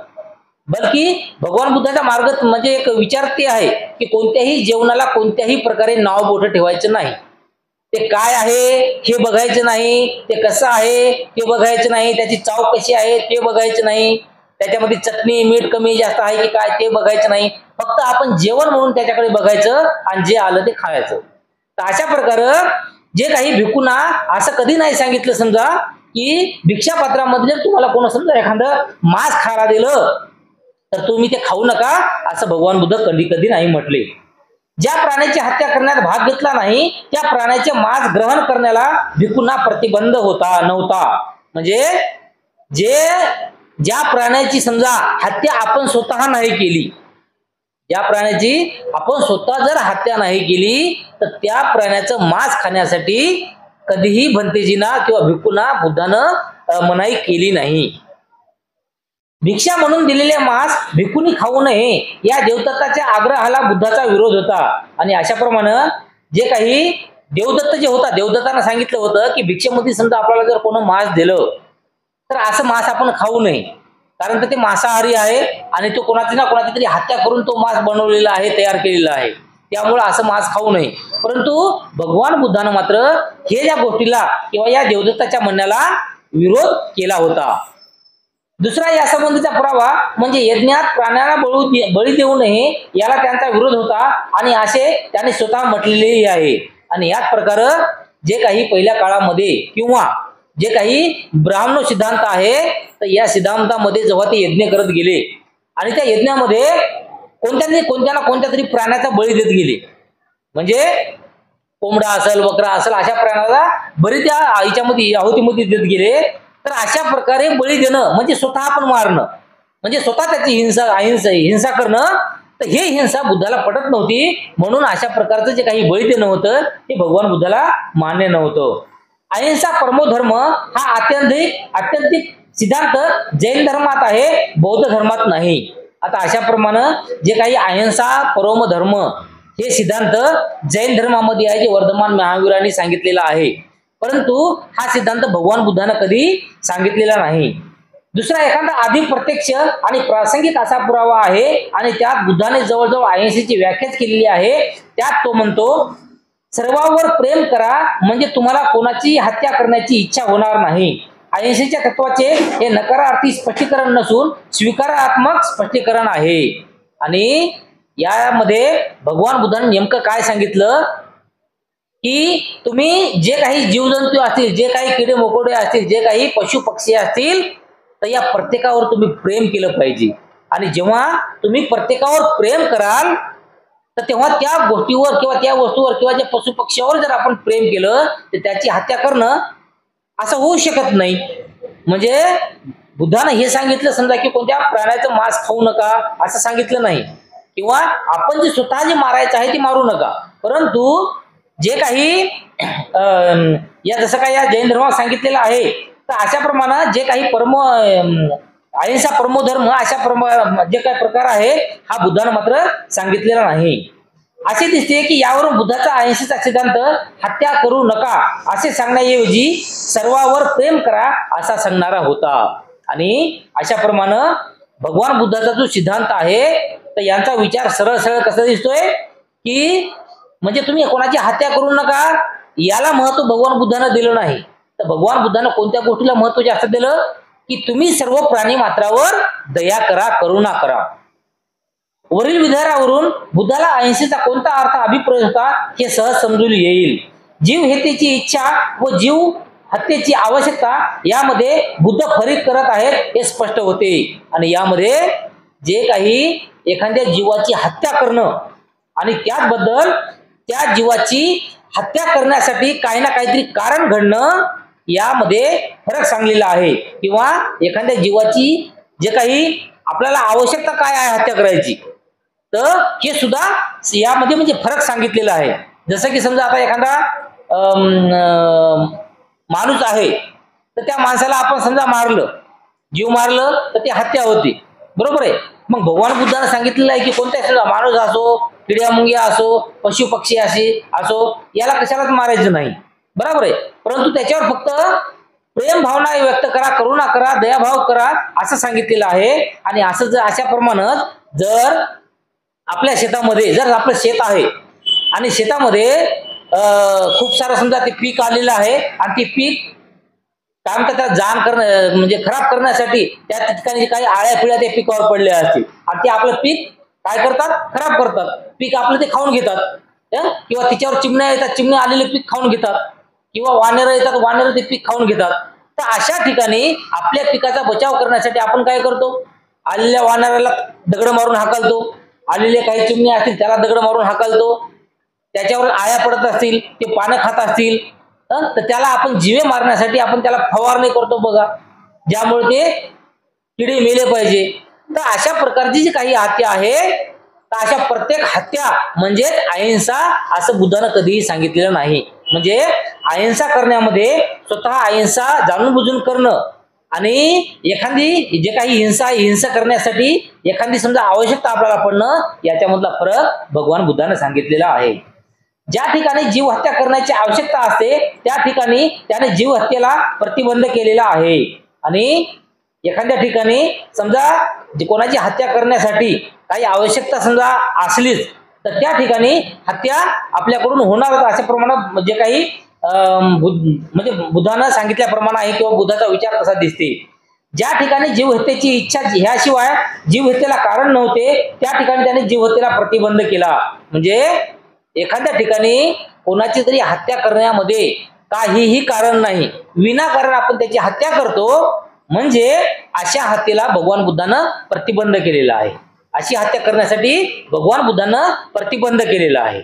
S1: बल्कि भगवान बुद्धाचा मार्ग म्हणजे एक विचार ते आहे की कोणत्याही जेवणाला कोणत्याही प्रकारे नाव बोट ठेवायचं नाही. ते काय आहे हे बघायचं नाही, ते कसं आहे ते बघायचं नाही, त्याची चव कशी आहे ते बघायचं नाही, त्याच्यामध्ये चटणी मीठ कमी जास्त आहे की काय ते बघायचं नाही. फक्त आपण जेवण म्हणून त्याच्याकडे बघायचं आणि जे आलं ते खायचं. तर अशा प्रकारे जे काही भिक्खूंना असं कधी नाही सांगितलं समजा की भिक्षा पात्रामध्ये जर तुम्हाला कोण समजा एखादं मांस खायला दिलं तर तुम्ही ते खाऊ नका असं भगवान बुद्ध कधी कधी नाही म्हटले. ज्या प्राण्याची हत्या करण्यात भाग घेतला नाही त्या प्राण्याचे मांस ग्रहण करण्याला भिक्खूंना प्रतिबंध नव्हता. म्हणजे ज्या प्राण्याची समजा हत्या आपण स्वतः नाही केली, ज्या प्राण्याची आपण स्वतः जर हत्या नाही केली तर त्या प्राण्याचं मांस खाण्यासाठी कधीही भंतेजींना किंवा भिक्खूंना बुद्धानं मनाई केली नाही. भिक्षा म्हणून दिलेले मांस भिक्खूंनी खाऊ नये या देवदत्ताच्या आग्रहाला बुद्धाचा विरोध होता. आणि अशाप्रमाणे जे काही देवदत्त जे होता देवदत्तानं सांगितलं होतं की भिक्षेमध्ये समजा आपल्याला जर कोण मांस दिलं तर असं मांस आपण खाऊ नये, कारण तर ते मांसाहारी आहे आणि तो कोणाची ना कोणाची तरी हत्या करून तो मांस बनवलेला आहे, तयार केलेला आहे, त्यामुळे असं मांस खाऊ नये. परंतु भगवान बुद्धानं मात्र हे या गोष्टीला किंवा या देवदत्ताच्या म्हणण्याला विरोध केला होता. दुसरा या संबंधीचा पुरावा म्हणजे यज्ञात प्राण्यांना बळी देऊ नये याला त्यांचा विरोध होता आणि असे त्यांनी स्वतः म्हटलेलेही आहे. आणि याच प्रकारे जे काही पहिल्या काळामध्ये किंवा जे काही ब्राह्मण सिद्धांत आहे तर या सिद्धांतामध्ये जेव्हा ते यज्ञ करत गेले आणि त्या यज्ञामध्ये कोणत्या ना कोणत्या तरी प्राण्याचा बळी देत गेले, म्हणजे कोंबडा असेल बकरा असेल अशा प्राण्याला बळी त्या आईच्यामध्ये आहुतीमध्ये देत गेले. तर अशा प्रकारे बळी देणं म्हणजे स्वतः आपण मारणं, म्हणजे स्वतः त्याची हिंसा करणं, तर हे हिंसा बुद्धाला पटत नव्हती. म्हणून अशा प्रकारचं जे काही बळी देणं होतं ते भगवान बुद्धाला मान्य नव्हतं. अहिंसा परमोधर्म हा आत्यंतिक सिद्धांत जैन धर्मात आहे, बौद्ध धर्मात नाही. आता अशाप्रमाणे जे काही अहिंसा परमोधर्म हे सिद्धांत जैन धर्मामध्ये आहे, जे वर्धमान महावीरांनी सांगितलेला आहे, परंतु हा सिद्धांत भगवान बुद्धानं कधी सांगितलेला नाही. दुसरा एखादा अधिक प्रत्यक्ष आणि प्रासंगिक असा पुरावा आहे आणि त्यात बुद्धाने जवळजवळ अहिंसेची व्याख्याच केलेली आहे. त्यात तो म्हणतो सर्वांवर प्रेम करा म्हणजे तुम्हाला कोणाची हत्या करण्याची इच्छा होणार नाही. अहिंसेच्या तत्वाचे हे नकारार्थी स्पष्टीकरण नसून स्वीकारात्मक स्पष्टीकरण आहे. आणि यामध्ये भगवान बुद्धांनी नेमकं काय सांगितलं की तुम्ही जे काही जीवजंतू असतील, जे काही किडे मोकोडे असतील, जे काही पशु पक्षी असतील, तर या प्रत्येकावर तुम्ही प्रेम केलं पाहिजे. आणि जेव्हा तुम्ही प्रत्येकावर प्रेम कराल तर तेव्हा त्या गोष्टीवर किंवा त्या वस्तूवर किंवा त्या पशु पक्ष्यावर जर आपण प्रेम केलं तर त्याची हत्या करणं असं होऊ शकत नाही. म्हणजे बुद्धानं हे सांगितलं समजा की कोणत्या प्राण्याचं मांस खाऊ नका असं सांगितलं नाही, किंवा आपण जे स्वतः जे मारायचं आहे ते मारू नका. परंतु जे काही या जसं काही या जैन धर्मात सांगितलेलं आहे तर अशा प्रमाणे जे काही अहिंसा परमो धर्म अशा जे काही प्रकार आहे हा बुद्धानं मात्र सांगितलेला नाही. असे दिसते की यावरून बुद्धाचा अहिंसेचा सिद्धांत हत्या करू नका असे सांगण्याऐवजी सर्वावर प्रेम करा असा सांगणारा होता. आणि अशा प्रमाणे भगवान बुद्धाचा जो सिद्धांत आहे तर यांचा विचार सरळ सरळ कसा दिसतोय की म्हणजे तुम्ही कोणाची हत्या करू नका याला महत्व भगवान बुद्धानं दिलं नाही, तर भगवान बुद्धानं कोणत्या गोष्टीला महत्व जास्त दिलं की तुम्ही सर्व प्राणी मात्रावर दया करा, करुणा करा. वरील विधारावरून बुद्धाला अहिंसेचा कोणता अर्थ अभिप्राय होता हे सहज समजून येईल. जीव हत्येची इच्छा व जीव हत्येची आवश्यकता यामध्ये बुद्ध फरक करत आहेत हे स्पष्ट होते. आणि यामध्ये जे काही एखाद्या जीवाची हत्या करणं आणि त्याचबद्दल त्या जीवाची हत्या करण्यासाठी काही ना काहीतरी कारण घडणं यामध्ये फरक सांगलेला आहे. किंवा एखाद्या जीवाची जे काही आपल्याला आवश्यकता काय आहे हत्या करायची तर हे सुद्धा यामध्ये म्हणजे फरक सांगितलेला आहे. जसं की समजा आता एखादा माणूस आहे तर त्या माणसाला आपण समजा मारलं, जीव मारलं तर ती हत्या होती, बरोबर आहे. मग भगवान बुद्धानं सांगितलेलं आहे की कोणत्याही सुद्धा माणूस असो, किड्या मुंग्या असो, पशु पक्षी असो, याला कशालाच मारायचं नाही, बरोबर आहे. परंतु त्याच्यावर फक्त प्रेम भावना व्यक्त करा, करुणा करा, दयाभाव करा असं सांगितलेलं आहे. आणि असं जर अशा प्रमाणे जर आपल्या शेतामध्ये जर आपलं शेत आहे आणि शेतामध्ये खूप सारं समजा ते पीक आलेलं आहे आणि ते पीक काय म्हणतात त्याला जाण करणं म्हणजे खराब करण्यासाठी त्या ठिकाणी काही आळ्या पिळ्या त्या पिकावर पडल्या असतील आणि ते आपलं पीक काय करतात, खराब करतात. पीक आपलं ते खाऊन घेतात, किंवा तिच्यावर चिमण्या येतात, चिमण्या आलेले पीक खाऊन घेतात, किंवा वानरं येतात, वानरं ते पीक खाऊन घेतात. तर अशा ठिकाणी आपल्या पिकाचा बचाव करण्यासाठी आपण काय करतो, आलेल्या वानराला दगड मारून हाकलतो, आलेले काही चिमण्या असतील त्याला दगड मारून हाकलतो, त्याच्यावर आळ्या पडत असतील, ते पानं खात असतील तर त्याला आपण जीवे मारण्यासाठी आपण त्याला फवारणी करतो बघा, ज्यामुळे ते किडे मेले पाहिजे. तर अशा प्रकारची जी काही हत्या आहे तर अशा प्रत्येक हत्या म्हणजे अहिंसा असं बुद्धानं कधीही सांगितलेलं नाही. म्हणजे अहिंसा करण्यामध्ये स्वतः अहिंसा जाणून बुजून करणं आणि एखादी जे काही हिंसा करण्यासाठी एखादी समजा आवश्यकता आपल्याला पडणं याच्यामधला फरक भगवान बुद्धानं सांगितलेला आहे. ज्या ठिकाणी जीव हत्या करण्याची आवश्यकता असते त्या ठिकाणी त्याने जीव हत्येला प्रतिबंध केलेला आहे. आणि एखाद्या ठिकाणी समजा कोणाची हत्या करण्यासाठी काही आवश्यकता समजा असलीच तर त्या ठिकाणी हत्या आपल्याकडून होणारच अशा प्रमाणात जे काही म्हणजे बुद्धानं सांगितल्याप्रमाणे आहे किंवा बुद्धाचा विचार कसा दिसते. ज्या ठिकाणी जीव हत्येची इच्छा ह्याशिवाय जीव हत्येला कारण नव्हते त्या ठिकाणी त्याने जीव हत्येला प्रतिबंध केला. म्हणजे एखाद्या ठिकाणी कोणाची तरी हत्या करण्यामध्ये काहीही कारण नाही, विनाकारण आपण त्याची हत्या करतो, म्हणजे अशा हत्येला भगवान बुद्धानं प्रतिबंध केलेला आहे. अशी हत्या करण्यासाठी भगवान बुद्धानं प्रतिबंध केलेला आहे.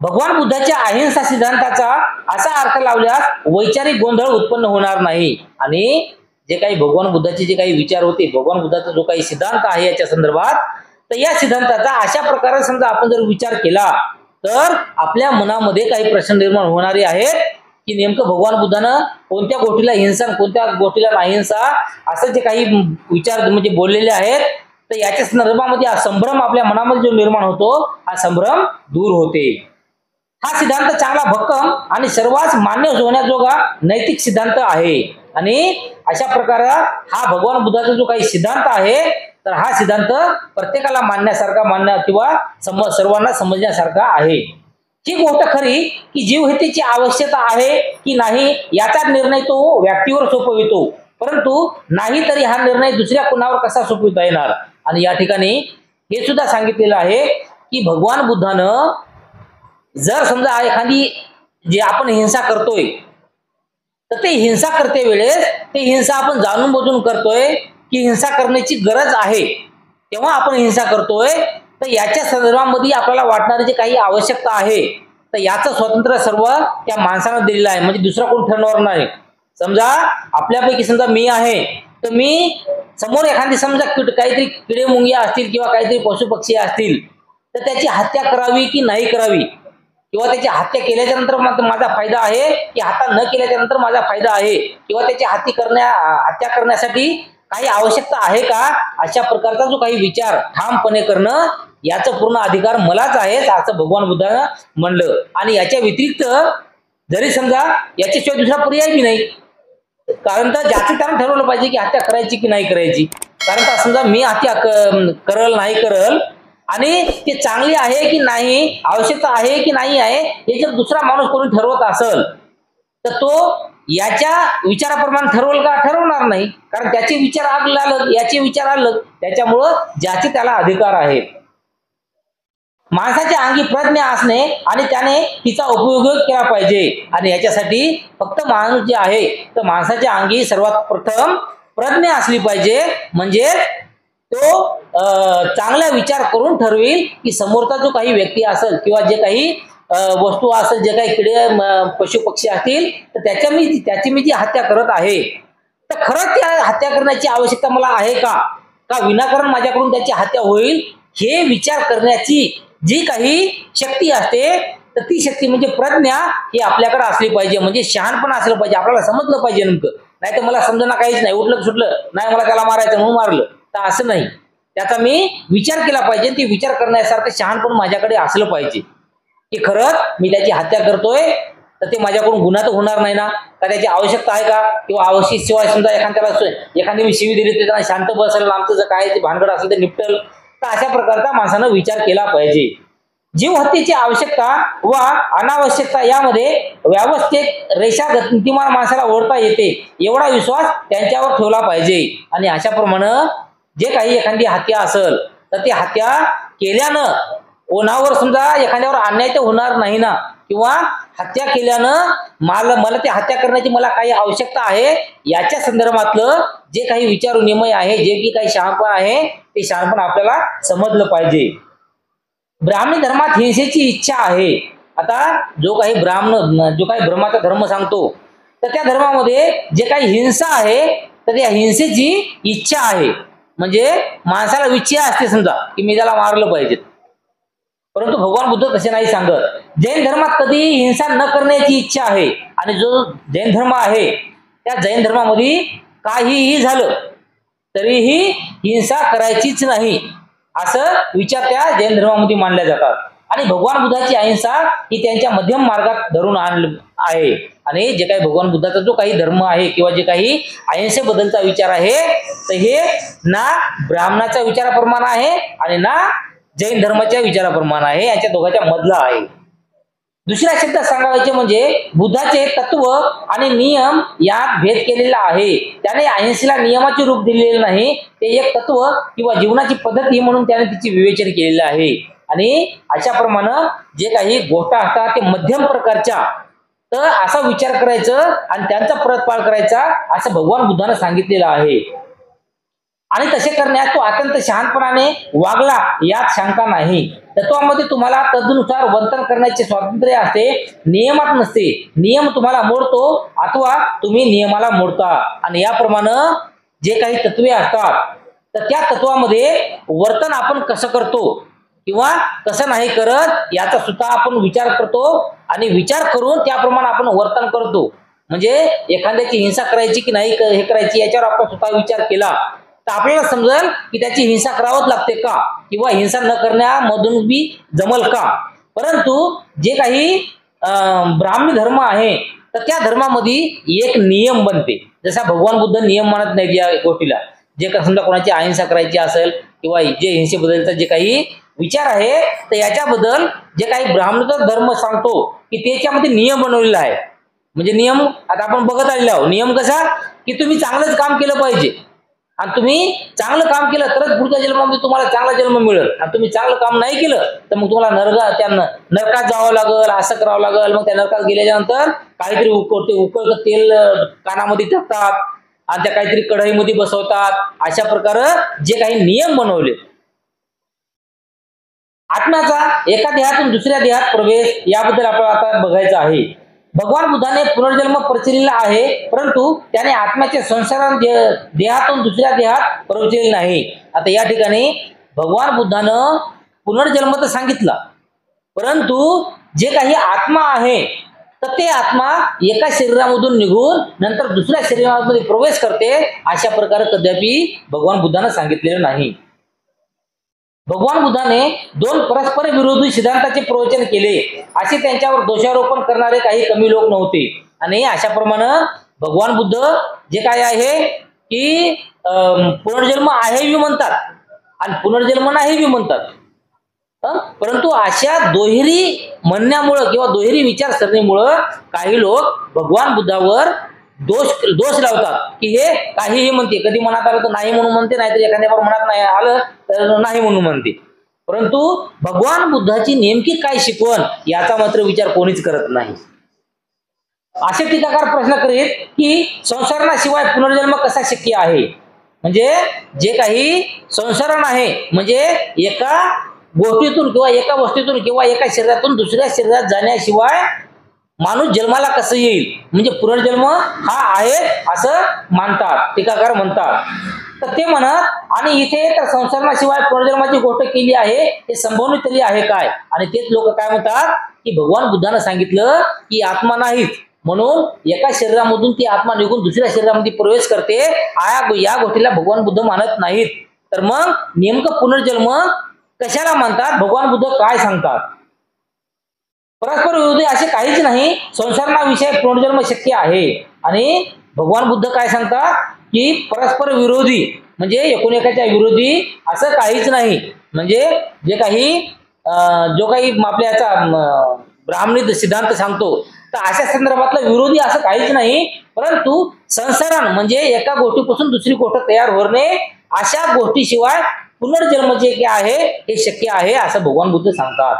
S1: भगवान बुद्धाच्या अहिंसा सिद्धांताचा असा अर्थ लावल्यास वैचारिक गोंधळ उत्पन्न होणार नाही. आणि जे काही भगवान बुद्धाचे जे काही विचार होते, भगवान बुद्धाचा जो काही सिद्धांत आहे याच्या संदर्भात, तर या सिद्धांताचा अशा प्रकारे समजा आपण जर विचार केला तर आपल्या मनामध्ये काही प्रश्न निर्माण होणारे आहेत की नेमकं भगवान बुद्धानं कोणत्या गोष्टीला हिंसा कोणत्या गोष्टीला अहिंसा असं जे काही विचार म्हणजे बोललेले आहेत तर याच्या संदर्भामध्ये हा संभ्रम आपल्या मनामध्ये जो निर्माण होतो हा संभ्रम दूर होते. हा सिद्धांत चांगला भक्कम आणि सर्वांस मान्य होण्याजोगा नैतिक सिद्धांत आहे. आणि अशा प्रकारे हा भगवान बुद्धाचा जो काही सिद्धांत आहे तर हा सिद्धांत प्रत्येकाला मानण्यासारखा किंवा सर्वांना समजण्यासारखा आहे. ही गोष्ट खरी की जीवहत्येची आवश्यकता आहे की नाही याचा निर्णय तो व्यक्तीवर सोपवितो, परंतु नाही तरी हा निर्णय दुसऱ्या कुणावर कसा सोपविता येणार. आणि या ठिकाणी हे सुद्धा सांगितलेलं आहे की भगवान बुद्धानं जर समजा एखादी जे आपण हिंसा करतोय तर ते हिंसा करते वेळेस ते हिंसा आपण जाणून बुजून करतोय की हिंसा करण्याची गरज आहे तेव्हा आपण हिंसा करतोय, तर याच्या संदर्भामध्ये आपल्याला वाटणारी जी काही आवश्यकता आहे तर याचं स्वातंत्र्य सर्व त्या माणसानं दिलेलं आहे, म्हणजे दुसरा कोण ठरवणार नाही. समजा आपल्यापैकी समजा मी आहे तर मी समोर एखादी समजा काहीतरी किडे मुंग्या असतील किंवा काहीतरी पशु पक्षी असतील तर त्याची हत्या करावी की नाही करावी, किंवा त्याची हत्या केल्याच्या नंतर माझा फायदा आहे की हत्या न केल्याच्या नंतर माझा फायदा आहे, किंवा त्याची हत्या करण्यासाठी काही आवश्यकता आहे का, अशा प्रकारचा जो काही विचार ठामपणे करणं याचं पूर्ण अधिकार मलाच आहे असं भगवान बुद्धानं म्हणलं. आणि याच्या व्यतिरिक्त जरी समजा याच्याशिवाय दुसरा पर्याय बी नाही, कारण तर ज्याचं त्यानं ठरवलं पाहिजे की हत्या करायची की नाही करायची. कारण तर समजा मी हत्या करल नाही करल आणि ते चांगली आहे की नाही, आवश्यकता आहे की नाही आहे हे जर दुसरा माणूस कोणी ठरवत असेल तर तो याच्या विचाराप्रमाणे ठरवल का, ठरवणार नाही. कारण त्याचे विचार अलग याचे विचार अलग, त्याच्यामुळं ज्याचे त्याला अधिकार आहे. माणसाच्या अंगी प्रज्ञा असणे आणि त्याने तिचा उपयोग केला पाहिजे. आणि याच्यासाठी फक्त माणूस जे आहे तर माणसाच्या अंगी सर्वात प्रथम प्रज्ञा असली पाहिजे, म्हणजे तो चांगला विचार करून ठरवेल की समोरचा जो काही व्यक्ती असेल किंवा जे काही वस्तू असेल, जे काही किडे पशु पक्षी असतील तर त्याची मी जी हत्या करत आहे तर खरंच त्या हत्या करण्याची आवश्यकता मला आहे का विनाकारण माझ्याकडून त्याची हत्या होईल, हे विचार करण्याची जी काही शक्ती असते तर ती शक्ती म्हणजे प्रज्ञा ही आपल्याकडे असली पाहिजे. म्हणजे शहाणपण असलं पाहिजे, आपल्याला समजलं पाहिजे नेमकं. नाही तर मला समजना काहीच नाही, उठलं सुटलं नाही मला त्याला मारायचं म्हणून मारलं, तर असं नाही. त्याचा मी विचार केला पाहिजे, ती विचार करण्यासारखं शहाणपण माझ्याकडे असलं पाहिजे की खरंच मी त्याची हत्या करतोय तर ते माझ्याकडून गुन्हा तर होणार नाही ना, का त्याची आवश्यकता आहे का, किंवा आवश्यक शिवाय समजा एखादी मी शिवी दिली तर शांत बसेल, आमचं जर काय ते भानगड असेल ते निपटल, तर अशा प्रकारचा माणसानं विचार केला पाहिजे. जीव हत्येची आवश्यकता व अनावश्यकता यामध्ये व्यवस्थित रेषा गतिमान माणसाला ओढता येते एवढा विश्वास त्यांच्यावर ठेवला पाहिजे. आणि अशाप्रमाणे जे काही एखादी हत्या असेल तर ती हत्या केल्यानं कोणावर समजा एखाद्यावर अन्याय तर होणार नाही ना, किंवा हत्या केल्यानं मला ती हत्या करण्याची मला काही आवश्यकता आहे याच्या संदर्भातलं जे काही विचार विनिमय आहे, जे की काही शहाणपण आहे ते शहाणपण आपल्याला समजलं पाहिजे. ब्राह्मणी धर्मात हिंसेची इच्छा आहे. आता जो काही ब्रह्माचा धर्म सांगतो तर त्या धर्मामध्ये जे काही हिंसा आहे तर त्या हिंसेची इच्छा आहे, म्हणजे माणसाला इच्छा असते समजा की मी त्याला मारलं पाहिजे, परंतु भगवान बुद्ध तसे नाही सांगत. जैन धर्मात कधी हिंसा न करण्याची इच्छा आहे, आणि जो जैन धर्म आहे त्या जैन धर्मामध्ये काहीही झालं तरीही हिंसा करायचीच नाही असं विचार त्या जैन धर्मामध्ये मानल्या जातात. आणि भगवान बुद्धाची अहिंसा ही त्यांच्या मध्यम मार्गात धरून आणलं आहे. आणि जे काही भगवान बुद्धाचा जो काही धर्म आहे किंवा जे काही अहिंसेबद्दलचा विचार आहे तर हे ना ब्राह्मणाच्या विचाराप्रमाणे आहे आणि ना जैन धर्माच्या विचाराप्रमाणे आहे, यांच्या दोघांच्या मधला आहे. दुसऱ्या शब्दात सांगायचे म्हणजे बुद्धाचे तत्व आणि नियम यात भेद केलेला आहे. त्याने अहिंसेला नियमाचे रूप दिलेले नाही, ते एक तत्व किंवा जीवनाची पद्धती म्हणून त्याने तिचे विवेचन केलेले आहे. आणि अशाप्रमाणे जे काही गोष्ट असतात ते मध्यम प्रकारच्या तर असा विचार करायचं आणि त्यांचा परतपाळ करायचा असं भगवान बुद्धाने सांगितलेलं आहे. आणि तसे करण्यास तो अत्यंत शहाणपणाने वागला यात शंका नाही. तत्वामध्ये तुम्हाला तदनुसार वर्तन करण्याचे स्वातंत्र्य असते, नियमात नसते. नियम तुम्हाला मोडतो अथवा तुम्ही नियमाला मोडता. आणि याप्रमाणे जे काही तत्वे असतात तर त्या तत्वामध्ये वर्तन आपण कसं करतो किंवा कसं नाही करत याचा सुद्धा आपण विचार करतो, आणि विचार करून त्याप्रमाणे आपण वर्तन करतो. म्हणजे एखाद्याची हिंसा करायची की नाही हे करायची याच्यावर आपण स्वतः विचार केला तर आपल्याला समजेल की त्याची हिंसा करावंच लागते का, किंवा हिंसा न करण्यामधून बी जमल का. परंतु जे काही ब्राह्मणी धर्म आहे तर त्या धर्मामध्ये एक नियम बनते. जसा भगवान बुद्ध नियम मानत नाहीत या गोष्टीला, जे का समजा कोणाची अहिंसा करायची असेल किंवा जे हिंसेबद्दलचा जे काही विचार आहे तर याच्याबद्दल जे काही ब्राह्मणोत्तर धर्म सांगतो की त्याच्यामध्ये नियम बनवलेला आहे. म्हणजे नियम आता आपण बघत आलेलो आहोत. नियम कसा की तुम्ही चांगलंच काम केलं पाहिजे आणि तुम्ही चांगलं काम केलं तरच पुढच्या जन्मामध्ये तुम्हाला चांगला जन्म मिळेल. आणि तुम्ही चांगलं काम नाही केलं तर मग तुम्हाला नरकात जावं लागेल, असं करावं लागेल. मग त्या नरकात गेल्यानंतर काहीतरी उकळतं तेल कानामध्ये टाकतात आणि त्या काहीतरी कढईमध्ये बसवतात. अशा प्रकारे जे काही नियम बनवले. आत्म्याचा एका देहातून दुसऱ्या देहात प्रवेश याबद्दल आपल्याला आता बघायचं आहे. भगवान बुद्धाने पुनर्जन्म प्रचलिला आहे, परंतु त्याने आत्म्याचे संसारण देहातून दुसऱ्या देहात प्रवेशलेले नाही. आता या ठिकाणी भगवान बुद्धानं पुनर्जन्म तर सांगितला, परंतु जे काही आत्मा आहे तर ते आत्मा एका शरीरामधून निघून नंतर दुसऱ्या शरीरामध्ये प्रवेश करते अशा प्रकारे कदापि भगवान बुद्धानं सांगितलेलं नाही. भगवान बुद्धाने दोन परस्पर विरोधी सिद्धांताचे प्रवचन केले. असे त्यांच्यावर दोषारोपण करणारे काही कमी लोक नव्हते. आणि अशाप्रमाणे भगवान बुद्ध जे काय आहे की पुनर्जन्म आहे बी म्हणतात आणि पुनर्जन्म नाही बी म्हणतात. परंतु अशा दुहेरी म्हणण्यामुळं किंवा दुहेरी विचारसरणीमुळं काही लोक भगवान बुद्धावर दोष लावतात की हे काहीही म्हणते. कधी मनात आलं तर नाही म्हणून म्हणते, नाहीतर एखाद्यावर मनात नाही आलं तर नाही म्हणून म्हणते. परंतु भगवान बुद्धाची नेमकी काय शिकवण याचा मात्र विचार कोणीच करत नाही. असे टीकाकार प्रश्न करीत की संसारणाशिवाय पुनर्जन्म कसा शक्य आहे. म्हणजे जे काही संसारण आहे म्हणजे एका गोष्टीतून किंवा एका वस्तूतून किंवा एका शरीरातून दुसऱ्या शरीरात जाण्याशिवाय माणूस जन्माला कसं येईल. म्हणजे पुनर्जन्म हा आहे असं मानतात, टीकाकार म्हणतात. तर ते म्हणत आणि इथे तर संसारणाशिवाय पुनर्जन्माची गोष्ट केली आहे हे संभवनीय तरी आहे काय. आणि तेच लोक काय म्हणतात की भगवान बुद्धानं सांगितलं की आत्मा नाहीच, म्हणून एका शरीरामधून ती आत्मा निघून दुसऱ्या शरीरामध्ये प्रवेश करते. या गोष्टीला भगवान बुद्ध मानत नाहीत. तर मग नेमकं पुनर्जन्म कशाला मानतात, भगवान बुद्ध काय सांगतात. परस्पर विरोधी असे काहीच नाही. संसारणाविषयी पुनर्जन्म शक्य आहे. आणि भगवान बुद्ध काय सांगतात की परस्पर विरोधी म्हणजे एकोणएकाच्या विरोधी असं काहीच नाही. म्हणजे जे काही जो काही आपल्या याचा ब्राह्मणी सिद्धांत सांगतो तर अशा संदर्भातला विरोधी असं काहीच नाही. परंतु संसारण म्हणजे एका गोष्टीपासून दुसरी गोष्ट तयार होणे अशा गोष्टीशिवाय पुनर्जन्म जे आहे हे शक्य आहे असं भगवान बुद्ध सांगतात.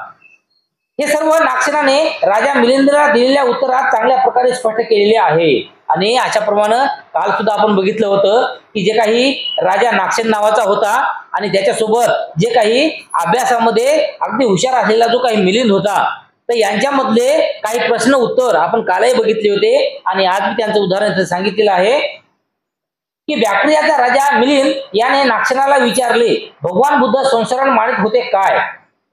S1: हे सर्व नागसेनाने राजा मिलिंदला दिलेल्या उत्तरात चांगल्या प्रकारे स्पष्ट केलेले आहे. आणि अशाप्रमाणे काल सुद्धा आपण बघितलं होतं की जे काही राजा नागसेन नावाचा होता आणि त्याच्यासोबत जे काही अभ्यासामध्ये अगदी हुशार असलेला जो काही मिलिंद होता तर यांच्यामधले काही प्रश्न उत्तर आपण कालही बघितले होते आणि आज मी त्यांचं उदाहरण सांगितलेलं आहे की बॅक्ट्रियाचा राजा मिलिंद याने नागसेनाला विचारले भगवान बुद्ध संसारण मानित होते काय.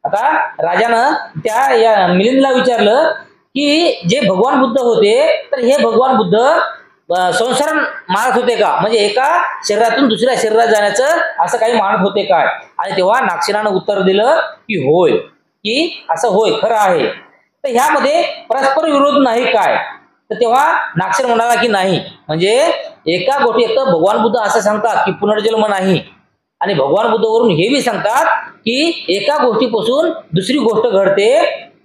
S1: आता राजानं त्या या मिलिंदला विचारलं की जे भगवान बुद्ध होते तर हे भगवान बुद्ध संसारण मानत होते का, म्हणजे एका शरीरातून दुसऱ्या शरीरात जाण्याचं असं काही मानत होते काय. आणि तेव्हा नागसेनानं उत्तर दिलं की होय, की असं होय खरं आहे. तर ह्यामध्ये परस्पर विरोध नाही काय. तर तेव्हा नागसेन म्हणाला की नाही, म्हणजे एका गोष्टी एक तर भगवान बुद्ध असं सांगतात की पुनर्जन्म नाही आणि भगवान बुद्ध वरून हे बी सांगतात की एका गोष्टीपासून दुसरी गोष्ट घडते.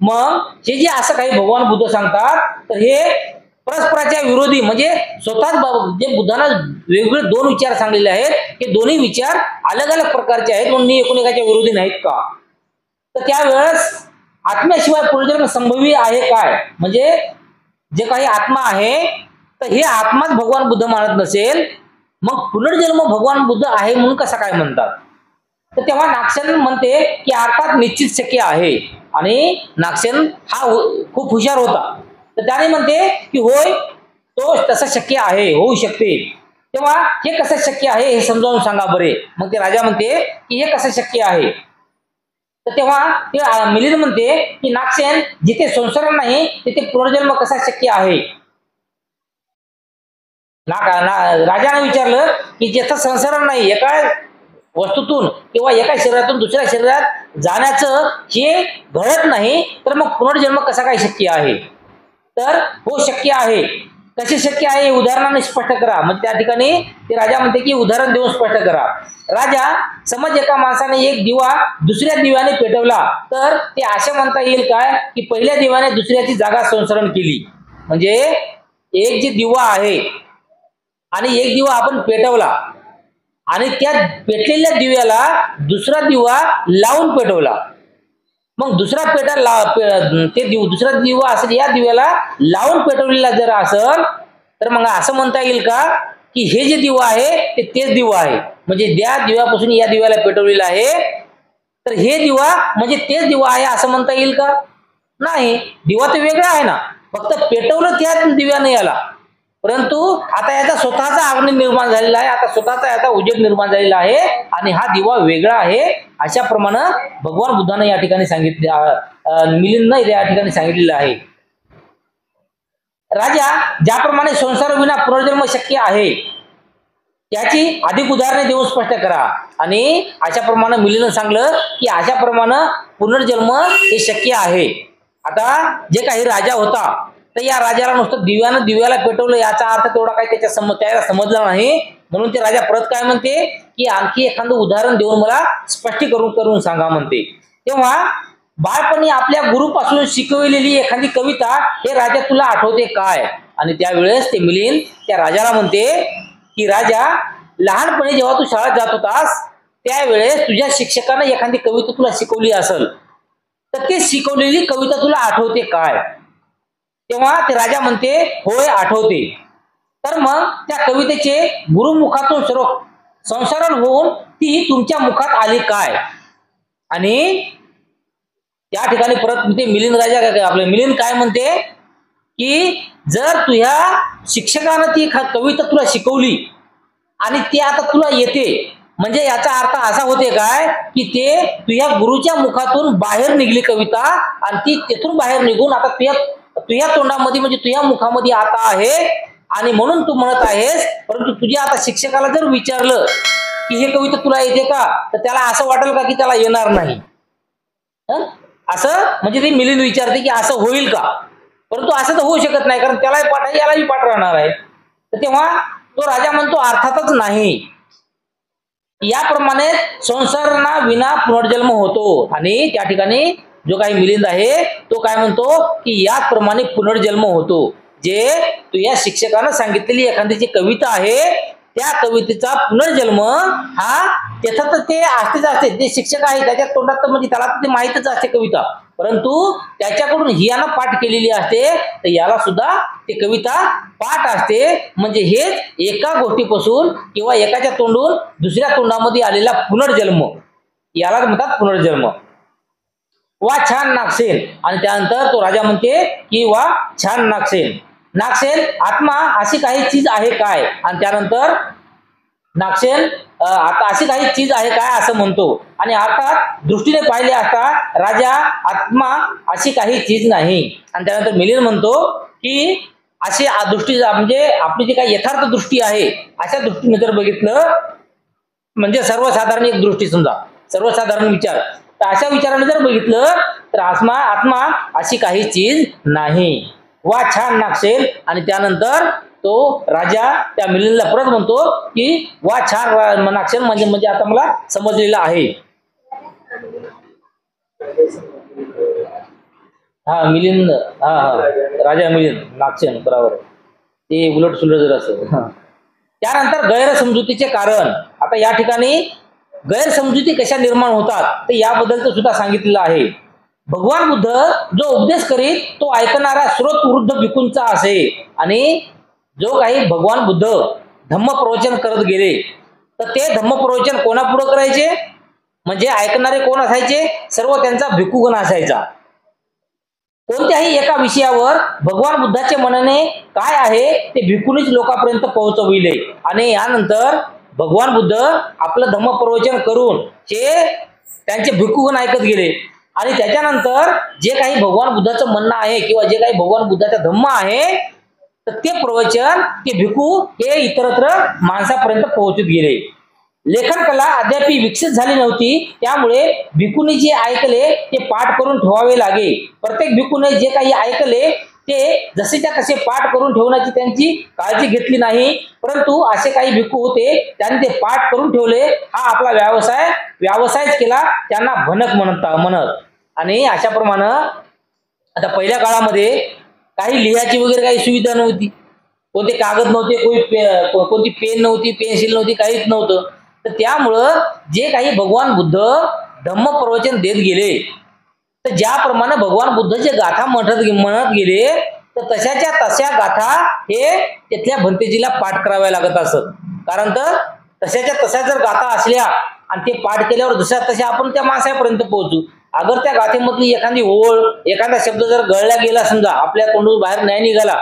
S1: मग हे जे असं काही भगवान बुद्ध सांगतात तर हे परस्पराच्या विरोधी म्हणजे स्वतःच जे बुद्धानं वेगवेगळे दोन विचार सांगलेले आहेत हे दोन्ही विचार अलग अलग प्रकारचे आहेत म्हणून एकोणएकाच्या विरोधी नाहीत का. तर त्यावेळेस आत्म्याशिवाय पुनर्जन्म संभवी आहे काय, म्हणजे जे काही आत्मा आहे तर हे आत्माच भगवान बुद्ध मानत नसेल मग पुनर्जन्म भगवान बुद्ध आहे म्हणून कसा काय म्हणतात. तर तेव्हा नागसेन म्हणते की अर्थात निश्चित शक्य आहे. आणि नागसेन हा खूप हुशार होता तर त्याने म्हणते की होय तो तसं शक्य आहे, होऊ शकते. तेव्हा हे कसं शक्य आहे हे समजावून सांगा बरे. मग ते राजा म्हणते की हे कसं शक्य आहे. तर तेव्हा ते मिलिंद म्हणते की नागसेन जिथे संसारण नाही तिथे पुनर्जन्म कसा शक्य आहे. राजाने विचारलं की जिथं संसारण नाही एका वस्तूतून किंवा एका शरीरातून दुसऱ्या शरीरात जाण्याचं हे घडत नाही तर मग पुनर्जन्म कसा काय शक्य आहे. तर हो शक्य आहे. कसे शक्य आहे हे उदाहरणाने स्पष्ट करा. म्हणजे त्या ठिकाणी ते राजा म्हणते की उदाहरण देऊन स्पष्ट करा. राजा, समज एका माणसाने एक दिवा दुसऱ्या दिव्याने पेटवला तर ते असे म्हणता येईल काय की पहिल्या दिव्याने दुसऱ्याची जागा संसरण केली. म्हणजे एक जे दिवा आहे आणि एक दिवा आपण पेटवला आणि त्या पेटलेल्या दिव्याला दुसरा दिवा लावून पेटवला. मग दुसरा दुसरा दिवा असेल या दिव्याला लावून पेटवलेला जर असेल तर मग असं म्हणता येईल का की हे जे दिवा आहे ते तेच दिवा आहे. म्हणजे त्या दिव्यापासून या दिव्याला पेटवलेला आहे तर हे दिवा म्हणजे तेच दिवा आहे असं म्हणता येईल का? नाही. दिवा तर वेगळा आहे ना, फक्त पेटवलं त्या दिव्याने याला. परंतु आता याचा स्वतःचा अग्नी निर्माण झालेला आहे, आता स्वतःचा याचा उजेड निर्माण झालेला आहे आणि हा दिवा वेगळा आहे. अशा प्रमाणे भगवान बुद्धाने या ठिकाणी सांगितले, मिलिंदने या ठिकाणी सांगितलेलं आहे. राजा, ज्याप्रमाणे संसार विना पुनर्जन्म शक्य आहे त्याची अधिक उदाहरणे देऊन स्पष्ट करा. आणि अशा प्रमाणे मिलिंदने सांगलं की अशा प्रमाणे पुनर्जन्म हे शक्य आहे. आता जे काही राजा होता तर या राजाला नुसतं दिव्याला पेटवलं याचा अर्थ तेवढा काही त्याला समजला नाही. म्हणून ते राजा परत काय म्हणते की आणखी एखादं उदाहरण देऊन मला स्पष्टीकरण करून सांगा म्हणते. तेव्हा बाळपणी आपल्या गुरुपासून शिकवलेली एखादी कविता हे राजा तुला आठवते काय? आणि त्यावेळेस ते मिलिंद त्या राजाला म्हणते की राजा, लहानपणी जेव्हा तू शाळेत जात होतास त्यावेळेस तुझ्या शिक्षकाने एखादी कविता तुला शिकवली असेल तर ती शिकवलेली कविता तुला आठवते काय? तेव्हा ते राजा म्हणते होय आठवते. तर मग त्या कवितेचे गुरुमुखातून सर्व संसारण होऊन ती तुमच्या मुखात आली काय? आणि त्या ठिकाणी परत म्हणते मिलिंद राजा, आपले मिलिंद काय म्हणते की जर तुझ्या शिक्षकानं ती कविता तुला शिकवली आणि ती आता तुला येते म्हणजे याचा अर्थ असा होते काय की ते तुझ्या गुरुच्या मुखातून बाहेर निघली कविता आणि ती तेथून बाहेर निघून आता तुझ्या तोंडामध्ये म्हणजे तुझ्या मुखामध्ये आता आहे. आणि म्हणून तू म्हणत आहेस. परंतु तुझ्या आता शिक्षकाला जर विचारलं की हे कविता तुला येते का तर त्याला असं वाटेल का की त्याला येणार नाही. असं म्हणजे ते मिलिंद विचारते की असं होईल का? परंतु असं तर होऊ शकत नाही, कारण त्यालाही पाठ आहे यालाही पाठ राहणार आहे. तर तेव्हा तो राजा म्हणतो अर्थातच नाही. याप्रमाणे संसारणा विना पुनर्जन्म होतो. आणि त्या ठिकाणी जो काही मिलिंद आहे तो काय म्हणतो की याप्रमाणे पुनर्जन्म होतो. जे तू या शिक्षकानं सांगितलेली एखादी जी कविता आहे त्या कवितेचा पुनर्जन्म हा त्याच्यात ते असतेच असते. जे शिक्षक आहे त्याच्या तोंडात म्हणजे त्याला ते माहीतच असते कविता, परंतु त्याच्याकडून हियानं पाठ केलेली असते तर याला सुद्धा ती कविता पाठ असते. म्हणजे हेच एका गोष्टीपासून किंवा एकाच्या तोंडून दुसऱ्या तोंडामध्ये आलेला पुनर्जन्म याला म्हणतात पुनर्जन्म. वा छान नागसेन. आणि त्यानंतर तो राजा म्हणते की वा छान नागसेन. नागसेन, आत्मा अशी काही चीज आहे काय? आणि त्यानंतर नागसेन आता अशी काही चीज आहे काय असं म्हणतो. आणि अर्थात दृष्टीने पाहिले असता राजा, आत्मा अशी काही चीज नाही. आणि त्यानंतर मिलिंद म्हणतो की अशी दृष्टी म्हणजे आपली जी काही यथार्थ दृष्टी आहे अशा दृष्टीने जर बघितलं म्हणजे सर्वसाधारण एक दृष्टी, समजा सर्वसाधारण विचार, तर अशा विचाराने जर बघितलं तर आत्मा अशी काही चीज नाही. वा छान नागसेन. आणि त्यानंतर तो राजा त्या मिलिंदला परत म्हणतो की वा छान नागसेन म्हणजे आता मला समजलेलं आहे. हा मिलिंद, राजा मिलिंद, नागसेन बरोबर, ते उलट सुलट जर असेल. त्यानंतर गैरसमजुतीचे कारण. आता या ठिकाणी गैरसमजुती कशा निर्माण होतात ते याबद्दलच सुद्धा सांगितलेलं आहे. भगवान बुद्ध जो उपदेश करीत तो ऐकणारा स्रोत वृद्ध भिक्खूंचा असे. आणि जो काही भगवान बुद्ध धम्म प्रवचन करत गेले तर ते धम्म प्रवचन कोणापुढे करायचे म्हणजे ऐकणारे कोण असायचे? सर्व त्यांचा भिक्खूगण असायचा. कोणत्याही एका विषयावर भगवान बुद्धाचे म्हणणे काय आहे ते भिक्खूंनीच लोकांपर्यंत पोहोचविले. आणि यानंतर भगवान बुद्ध आपलं धम्म प्रवचन करून हे त्यांचे भिक्खूगण ऐकत गेले. आणि त्याच्यानंतर जे काही भगवान बुद्धाचं म्हणणं आहे किंवा जे काही भगवान बुद्धाचा धम्म आहे तर ते प्रवचन ते भिक्खू हे इतरत्र माणसापर्यंत पोहोचत गेले. लेखन कला अद्याप विकसित झाली नव्हती, त्यामुळे भिक्खूंनी जे ऐकले ते पाठ करून ठेवावे लागे. प्रत्येक भिक्खूने जे काही ऐकले ते जसेच्या तसे पाठ करून ठेवण्याची त्यांची काळजी घेतली नाही, परंतु असे काही भिक्खू होते त्यांनी ते पाठ करून ठेवले, हा आपला व्यवसायच केला, त्यांना भनक म्हणत. आणि अशाप्रमाणे आता पहिल्या काळामध्ये काही लिहायची वगैरे काही सुविधा नव्हती, कोणते कागद नव्हते, कोणती पेन नव्हती, पेन्सिल नव्हती, काहीच नव्हतं. तर त्यामुळं जे काही भगवान बुद्ध धम्म प्रवचन देत गेले, तर ज्याप्रमाणे भगवान बुद्ध जे गाथा म्हणत गेले, तर तशाच्या तशा गाथा हे तिथल्या भंतेजीला पाठ कराव्या लागत असत. कारण तर तशाच्या तशा जर गाथा असल्या आणि ते पाठ केल्यावर जशा तशा आपण त्या माणसापर्यंत पोहोचू. अगर त्या गाथेमधली एखादी ओळ, एखादा शब्द जर गळला गेला, समजा आपल्या तोंडून बाहेर नाही निघाला,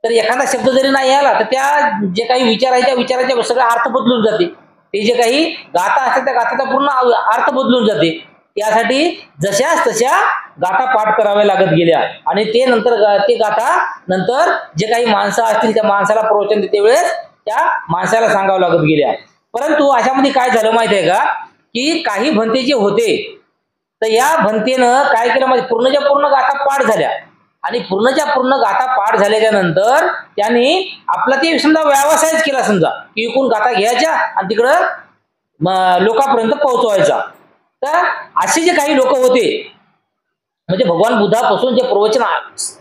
S1: तर एखादा शब्द जरी नाही आला तर त्या जे काही विचाराच्या सगळा अर्थ बदलून जाते. ते जे काही गाथा असतात त्या गाथाचा पूर्ण अर्थ बदलून जाते. त्यासाठी जशाच तशा गाथा पाठ कराव्या लागत गेल्या आणि ते गाथा नंतर जे काही माणसं असतील त्या माणसाला प्रवचन देते वेळेस त्या माणसाला सांगावं लागत गेल्या. परंतु अशामध्ये काय झालं माहिती आहे का, की काही भंते जे होते, तर या भंतेनं काय केलं माहिती, पूर्णच्या पूर्ण गाथा पाठ झाल्या आणि पूर्णच्या पूर्ण गाथा पाठ झाल्याच्या नंतर त्यांनी आपला ते समजा व्यवसायच केला, समजा की एकूण गाथा घ्यायच्या आणि तिकडं लोकांपर्यंत पोहोचवायचा. तर असे जे काही लोक होते, म्हणजे भगवान बुद्धापासून जे प्रवचन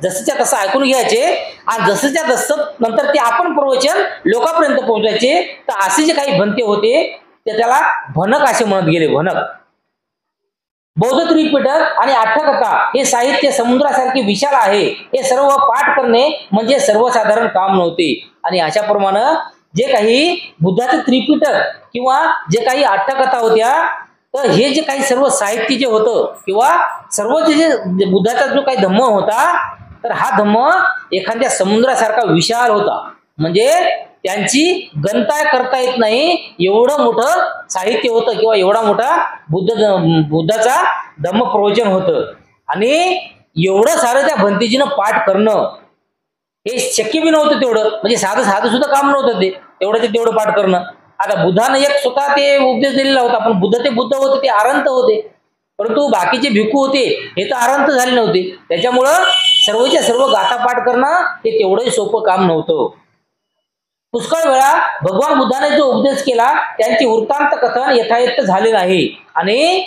S1: जसंच्या तसं ऐकून घ्यायचे आणि जसंच्या तसं नंतर ते आपण प्रवचन लोकांपर्यंत पोहोचायचे, तर असे जे काही भंते होते ते त्याला भनक असे म्हणत गेले. भनक. बौद्ध त्रिपिटक आणि अट्टकथा हे साहित्य समुद्रासारखे विशाल आहे. हे सर्व पाठ करणे म्हणजे सर्वसाधारण काम नव्हते. आणि अशाप्रमाणे जे काही बुद्धाचे त्रिपिटक किंवा जे काही अट्टकथा होत्या, तर हे जे काही सर्व साहित्य जे होतं किंवा सर्व जे बुद्धाचा जो काही धम्म होता, तर हा धम्म एखाद्या समुद्रासारखा विशाल होता. म्हणजे त्यांची गणता करता येत नाही एवढं मोठं साहित्य होतं किंवा एवढा मोठा बुद्धाचा धम्म प्रवचन होतं. आणि एवढं सारं त्या भंतेजीनं पाठ करणं हे शक्य बी नव्हतं तेवढं, म्हणजे साधं सुद्धा काम नव्हतं ते तेवढं पाठ करणं. आता बुद्धानं एक स्वतः ते उपदेश दिलेला होता, पण बुद्ध होते ते अरंत होते, परंतु बाकीचे भिक्खू होते हे तर अरंत झाले नव्हते. त्याच्यामुळं सर्वच्या सर्व गाथा पाठ करणं हे तेवढंही सोपं काम नव्हतं. पुष्कळ वेळा भगवान बुद्धाने जो उपदेश केला त्यांची वृत्तांत कथन यथायथ झाले नाही. आणि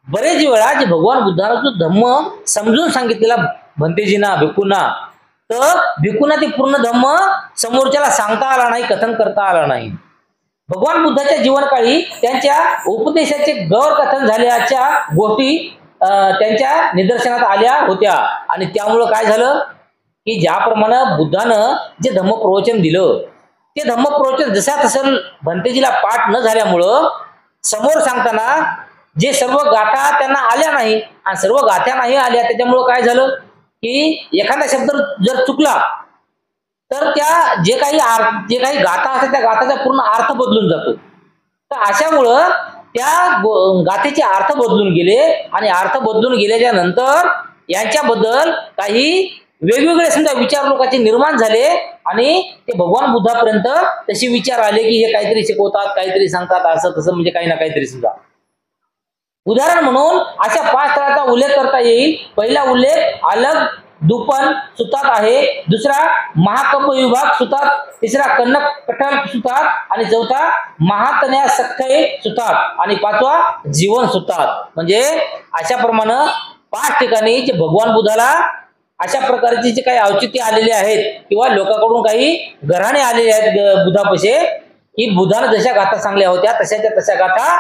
S1: बरेच वेळा जे भगवान बुद्धाने जो धम्म समजून सांगितलेला भंतेजींना, भिक्खूंना, तर भिक्खूंना ते पूर्ण धम्म समोरच्याला सांगता आला नाही, कथन करता आला नाही. भगवान बुद्धाच्या जीवनकाळी त्यांच्या उपदेशाचे गौर कथन झाल्याच्या गोष्टी त्यांच्या निदर्शनात आल्या होत्या. आणि त्यामुळं काय झालं की ज्याप्रमाणे बुद्धानं जे धम्म प्रवचन दिलं, ते धम्म प्रवचन जसा तसं भंतेजीला पाठ न झाल्यामुळं समोर सांगताना जे सर्व गाथा त्यांना आल्या नाही आणि सर्व गाथा नाही आल्या, त्याच्यामुळं काय झालं की एखादा शब्द जर चुकला तर त्या जे काही गाथा असतात त्या गाथाचा पूर्ण अर्थ बदलून जातो. तर अशामुळं त्या गाथेचे अर्थ बदलून गेले आणि अर्थ बदलून गेल्याच्या नंतर यांच्याबद्दल काही वेगवेगळे समजा विचार लोकांचे निर्माण झाले आणि ते भगवान बुद्धापर्यंत तसे विचार आले की हे काहीतरी शिकवतात, काहीतरी सांगतात, असं तसं, म्हणजे काही ना काहीतरी समजा. उदाहरण म्हणून अशा 5 स्थळाचा उल्लेख करता येईल. पहिला उल्लेख अलग दुपन सुतात आहे, दुसरा महाकप विभाग सुतात, तिसरा कन्नक कठल सुतात आणि चौथा महातन्या सख्खय सुतात आणि 5वा जीवन सुतात. म्हणजे अशा प्रमाणे 5 ठिकाणी जे भगवान बुद्धाला अशा प्रकारचे जे काही औचित्य आलेले आहेत किंवा लोकांकडून काही घराणे आलेले आहेत बुद्धापाशी, की बुद्धाने जशा गाथा सांगल्या होत्या तशाच्या तशा गाथा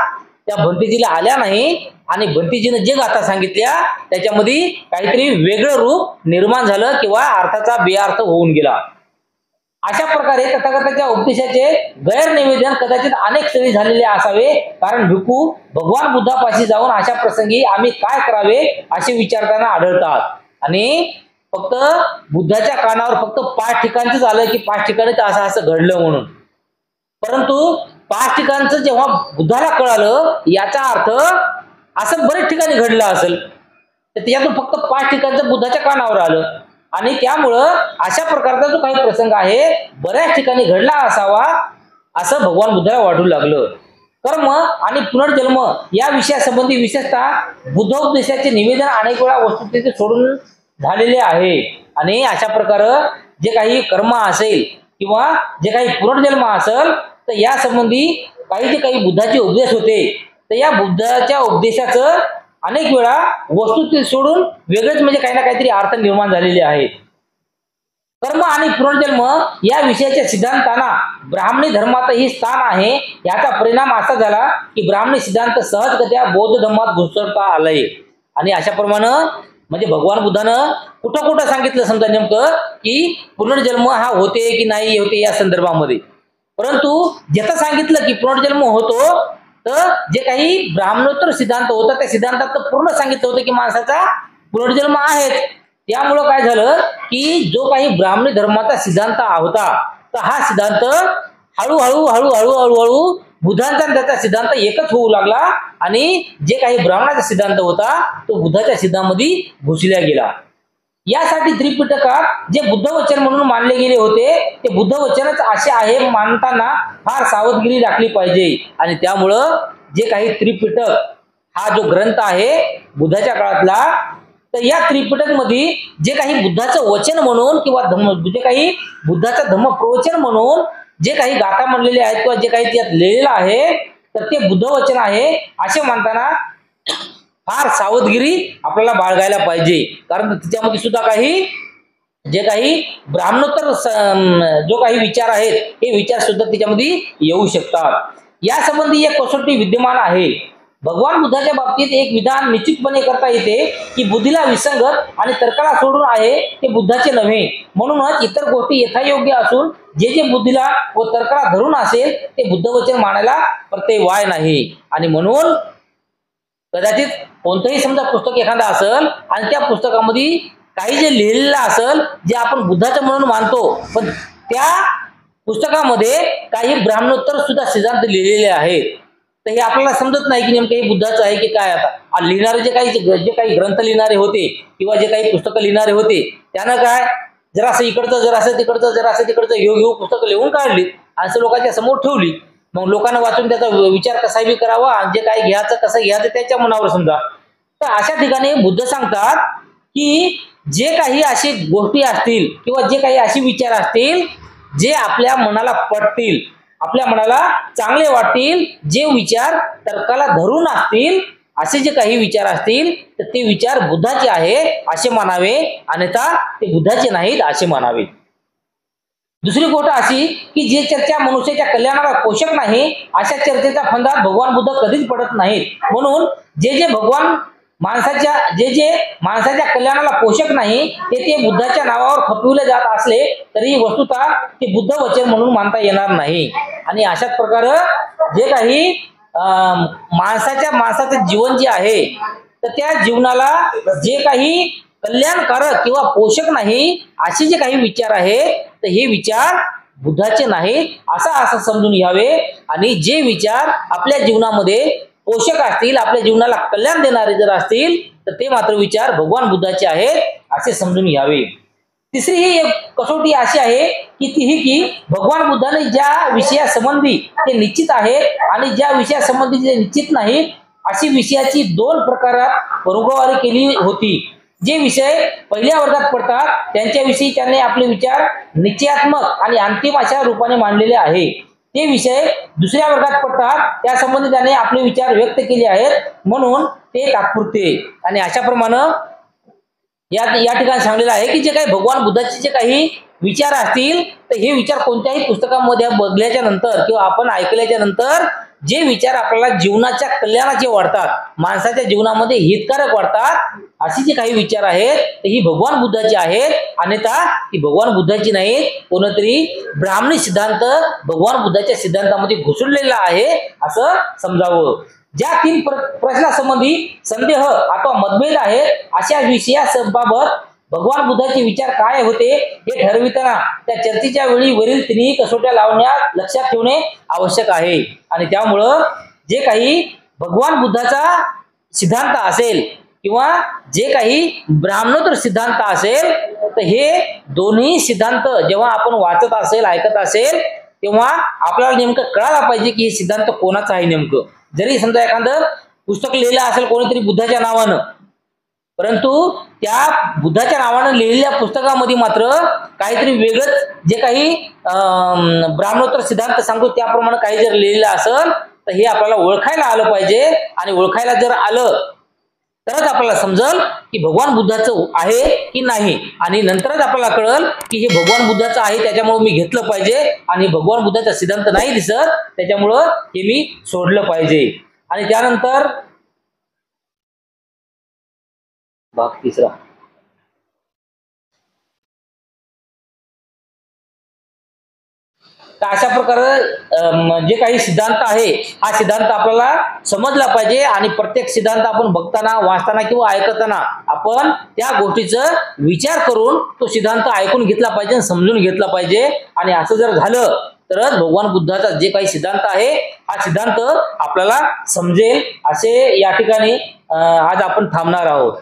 S1: त्या भंतेजीला आल्या नाही आणि भंतेजीनं जे गाथा सांगितल्या त्याच्यामध्ये काहीतरी वेगळं रूप निर्माण झालं किंवा अर्थाचा बेअर्थ होऊन गेला. अशा प्रकारे तथागताच्या उपदेशाचे गैरनिवेदन कदाचित अनेक स्थळी झालेले असावे, कारण भिक्खू भगवान बुद्धापाशी जाऊन अशा प्रसंगी आम्ही काय करावे असे विचारताना आढळतात. आणि फक्त बुद्धाच्या कानावर फक्त 5 ठिकाणच आलं की 5 ठिकाणी असं असं घडलं म्हणून, परंतु 5 ठिकाणचं जेव्हा बुद्धाला कळालं याचा अर्थ असं बरेच ठिकाणी घडलं असेल, तर त्याच्यातून फक्त 5 ठिकाणचं बुद्धाच्या कानावर आलं आणि त्यामुळं अशा प्रकारचा जो काही प्रसंग आहे बऱ्याच ठिकाणी घडला असावा असं भगवान बुद्धाला वाटू लागलं. कर्म आणि पुनर्जन्म या विषयासंबंधी विशेषतः बुद्धोपदेशाचे निवेदन अनेक वेळा वस्तुस्थिती सोडून झालेले आहे. आणि अशा प्रकारे जे काही कर्म असेल किंवा जे काही पुनर्जन्म असेल तर या संबंधी जे काही बुद्धाचे उपदेश होते तर या बुद्धाच्या उपदेशाचं अनेक वेळा वस्तुस्थिती सोडून वेगळेच म्हणजे काही ना काहीतरी अर्थ निर्माण झालेले आहेत. कर्म आणि पुनर्जन्म या विषयाच्या सिद्धांतांना ब्राह्मणी धर्मातही स्थान आहे. याचा परिणाम असा झाला की ब्राह्मणी सिद्धांत सहजगत्या बौद्ध धर्मात घुसळता आलाय. आणि अशाप्रमाणे म्हणजे भगवान बुद्धानं कुठं कुठं सांगितलं समजा नेमकं की पुनर्जन्म हा होते की नाही होते या संदर्भामध्ये, परंतु ज्याचं सांगितलं की पुनर्जन्म होतो तर जे काही ब्राह्मणोत्तर सिद्धांत होता त्या सिद्धांतात पूर्ण सांगितलं होतं की माणसाचा पुनर्जन्म आहेच. त्यामुळं काय झालं की जो काही ब्राह्मणी धर्माचा सिद्धांत होता तर हा सिद्धांत हळूहळू हळूहळू हळूहळू बुद्धांचा त्याचा सिद्धांत एकच होऊ लागला आणि जे काही ब्राह्मणाचा सिद्धांत होता तो बुद्धाच्या सिद्धांतामध्ये घुसल्या गेला. यासाठी त्रिपिटकात जे बुद्धवचन म्हणून मानले गेले होते ते बुद्धवचनच असे आहे मानताना फार सावधगिरी राखली पाहिजे. आणि त्यामुळं जे काही त्रिपिटक हा जो ग्रंथ आहे बुद्धाच्या काळातला तर या त्रिपिटक मध्ये जे काही बुद्धाचं वचन म्हणून किंवा जे काही बुद्धाचं धम्मप्रवचन म्हणून जे काही गाथा म्हणलेले आहेत किंवा जे काही त्यात लिहिलेलं आहे तर ते बुद्धवचन आहे असे मानताना फार सावधगिरी आपल्याला बाळगायला पाहिजे. कारण त्याच्यामध्ये सुद्धा काही जे काही ब्राह्मणोत्तर जो काही विचार आहेत हे विचार सुद्धा त्याच्यामध्ये येऊ शकतात. या संबंधी एक कसोटी विद्यमान आहे. भगवान बुद्धाच्या बाबतीत एक विधान निश्चितपणे करता येते की बुद्धीला विसंगत आणि तर्काला सोडून आहे ते बुद्धाचे नव्हे. म्हणूनच इतर गोष्टी यथायोग्य असून जे जे बुद्धीला व तर्काला धरून असेल ते बुद्धवचन मानायला प्रत्यय वाय नाही. आणि म्हणून कदाचित कोणतंही समजा पुस्तक एखादं असेल आणि त्या पुस्तकामध्ये काही जे लिहिलेलं असेल जे आपण बुद्धाचं म्हणून मानतो पण त्या पुस्तकामध्ये काही ब्राह्मणोत्तर सुद्धा सिद्धांत लिहिलेले आहेत तर हे आपल्याला समजत नाही की नेमकं हे बुद्धाचं आहे की काय. आता लिहिणारे जे काही ग्रंथ लिहिणारे होते किंवा जे काही पुस्तकं लिहिणारे होते त्यानं काय जरासं इकडचं जरासं तिकडचं जरासं तिकडचं घेऊ पुस्तकं लिहून काढली असं लोकांच्या समोर ठेवली. मग लोकांना वाचून त्याचा विचार कसा बी करावा आणि जे काही घ्यायचं कसं घ्यायचं त्याच्या मनावर समजा. तर अशा ठिकाणी बुद्ध सांगतात की जे काही अशी गोष्टी असतील किंवा जे काही असे विचार असतील जे आपल्या मनाला पटतील आपल्या मनाला चांगले वाटतील जे विचार तर्काला धरून असतील असे जे काही विचार असतील तर ते विचार बुद्धाचे आहे असे मानावे अन्यथा ते बुद्धाचे नाहीत असे मानावे. दुसरी गोष्ट अशी की जे चर्चा मनुष्याच्या कल्याणाला पोषक नाही अशा चर्चेचा फंदात भगवान बुद्ध कधीच पडत नाहीत. म्हणून जे माणसाच्या कल्याणाला पोषक नाही ते बुद्धाच्या नावावर खपविले जात असले तरी वस्तुतः ते बुद्ध वचन म्हणून मानता येणार नाही. आणि अशाच प्रकारे जे काही माणसाचं जीवन जे आहे तर त्या जीवनाला जे काही कल्याणकारक किंवा पोषक नाही असे जे काही विचार आहेत तर हे विचार बुद्धाचे नाहीत असं समजून घ्यावे. आणि जे विचार आपल्या जीवनामध्ये पोषक असतील आपल्या जीवनाला कल्याण देणारे जर असतील तर ते मात्र विचार भगवान बुद्धाचे आहेत असे समजून घ्यावे. तिसरी ही एक कसोटी अशी आहे की भगवान बुद्धाने ज्या विषयासंबंधी ते निश्चित आहे आणि ज्या विषयासंबंधी जे निश्चित नाही अशी विषयाची दोन प्रकारात वर्गवारी केली होती. जे विषय पहिल्या वर्गात पडतात त्यांच्याविषयी त्यांनी आपले विचार निश्चयात्मक आणि अंतिम अशा रूपाने मांडलेले आहे. ते विषय दुसऱ्या वर्गात पडतात त्यासंबंधी त्याने आपले विचार व्यक्त केले आहेत म्हणून ते तात्पुरते. आणि अशाप्रमाणे या ठिकाणी सांगलेलं आहे की जे काही भगवान बुद्धाचे जे काही विचार असतील तर हे विचार कोणत्याही पुस्तकामध्ये बघल्याच्या नंतर किंवा आपण ऐकल्याच्या नंतर जे विचार आपल्याला जीवनाच्या कल्याणाचे वाटतात माणसाच्या जीवनामध्ये हितकारक वाटतात अशी जे काही विचार आहेत तर ही भगवान बुद्धाची आहेत अन्यथा ती भगवान बुद्धाची नाहीत. कोणतरी ब्राह्मणी सिद्धांत भगवान बुद्धाच्या सिद्धांतामध्ये घुसळलेला आहे असं समजावं. ज्या तीन प्रश्नासंबंधी संदेह अथवा मतभेद आहेत अशा विषयाबाबत भगवान बुद्धाचे विचार काय होते हे ठरविताना त्या चर्चेच्या वेळी वरील तिन्ही कसोट्या लावण्यात लक्षात ठेवणे आवश्यक आहे. आणि त्यामुळं जे काही भगवान बुद्धाचा सिद्धांत असेल किंवा जे काही ब्राह्मणोत्तर सिद्धांत असेल तर हे दोन्ही सिद्धांत जेव्हा आपण वाचत असेल ऐकत असेल तेव्हा आपल्याला नेमकं कळायला पाहिजे की हे सिद्धांत कोणाचा आहे. नेमकं जरी समजा एखादं पुस्तक लिहिलं असेल कोणीतरी बुद्धाच्या नावानं परंतु त्या बुद्धाच्या नावानं लिहिलेल्या पुस्तकामध्ये मात्र काहीतरी वेगळंच जे काही ब्राह्मणोत्तर सिद्धांत सांगतो त्याप्रमाणे काही जर लिहिलेलं असेल तर हे आपल्याला ओळखायला आलं पाहिजे, आणि ओळखायला जर आलं तरच आपल्याला समजल की भगवान बुद्धाचं आहे की नाही, आणि नंतरच आपल्याला कळल की हे भगवान बुद्धाचं आहे त्याच्यामुळे मी घेतलं पाहिजे, आणि भगवान बुद्धाचा सिद्धांत नाही दिसत त्याच्यामुळं हे मी सोडलं पाहिजे. आणि त्यानंतर भाग तिसरा, तर अशा प्रकारे जे काही सिद्धांत आहे हा सिद्धांत आपल्याला समजला पाहिजे, आणि प्रत्येक सिद्धांत आपण बघताना, वाचताना किंवा ऐकताना आपण त्या गोष्टीचा विचार करून तो सिद्धांत ऐकून घेतला पाहिजे, समजून घेतला पाहिजे. आणि असं जर झालं तरच भगवान बुद्धाचा जे काही सिद्धांत आहे हा सिद्धांत आपल्याला समजेल. असे या ठिकाणी आज आपण थांबणार आहोत.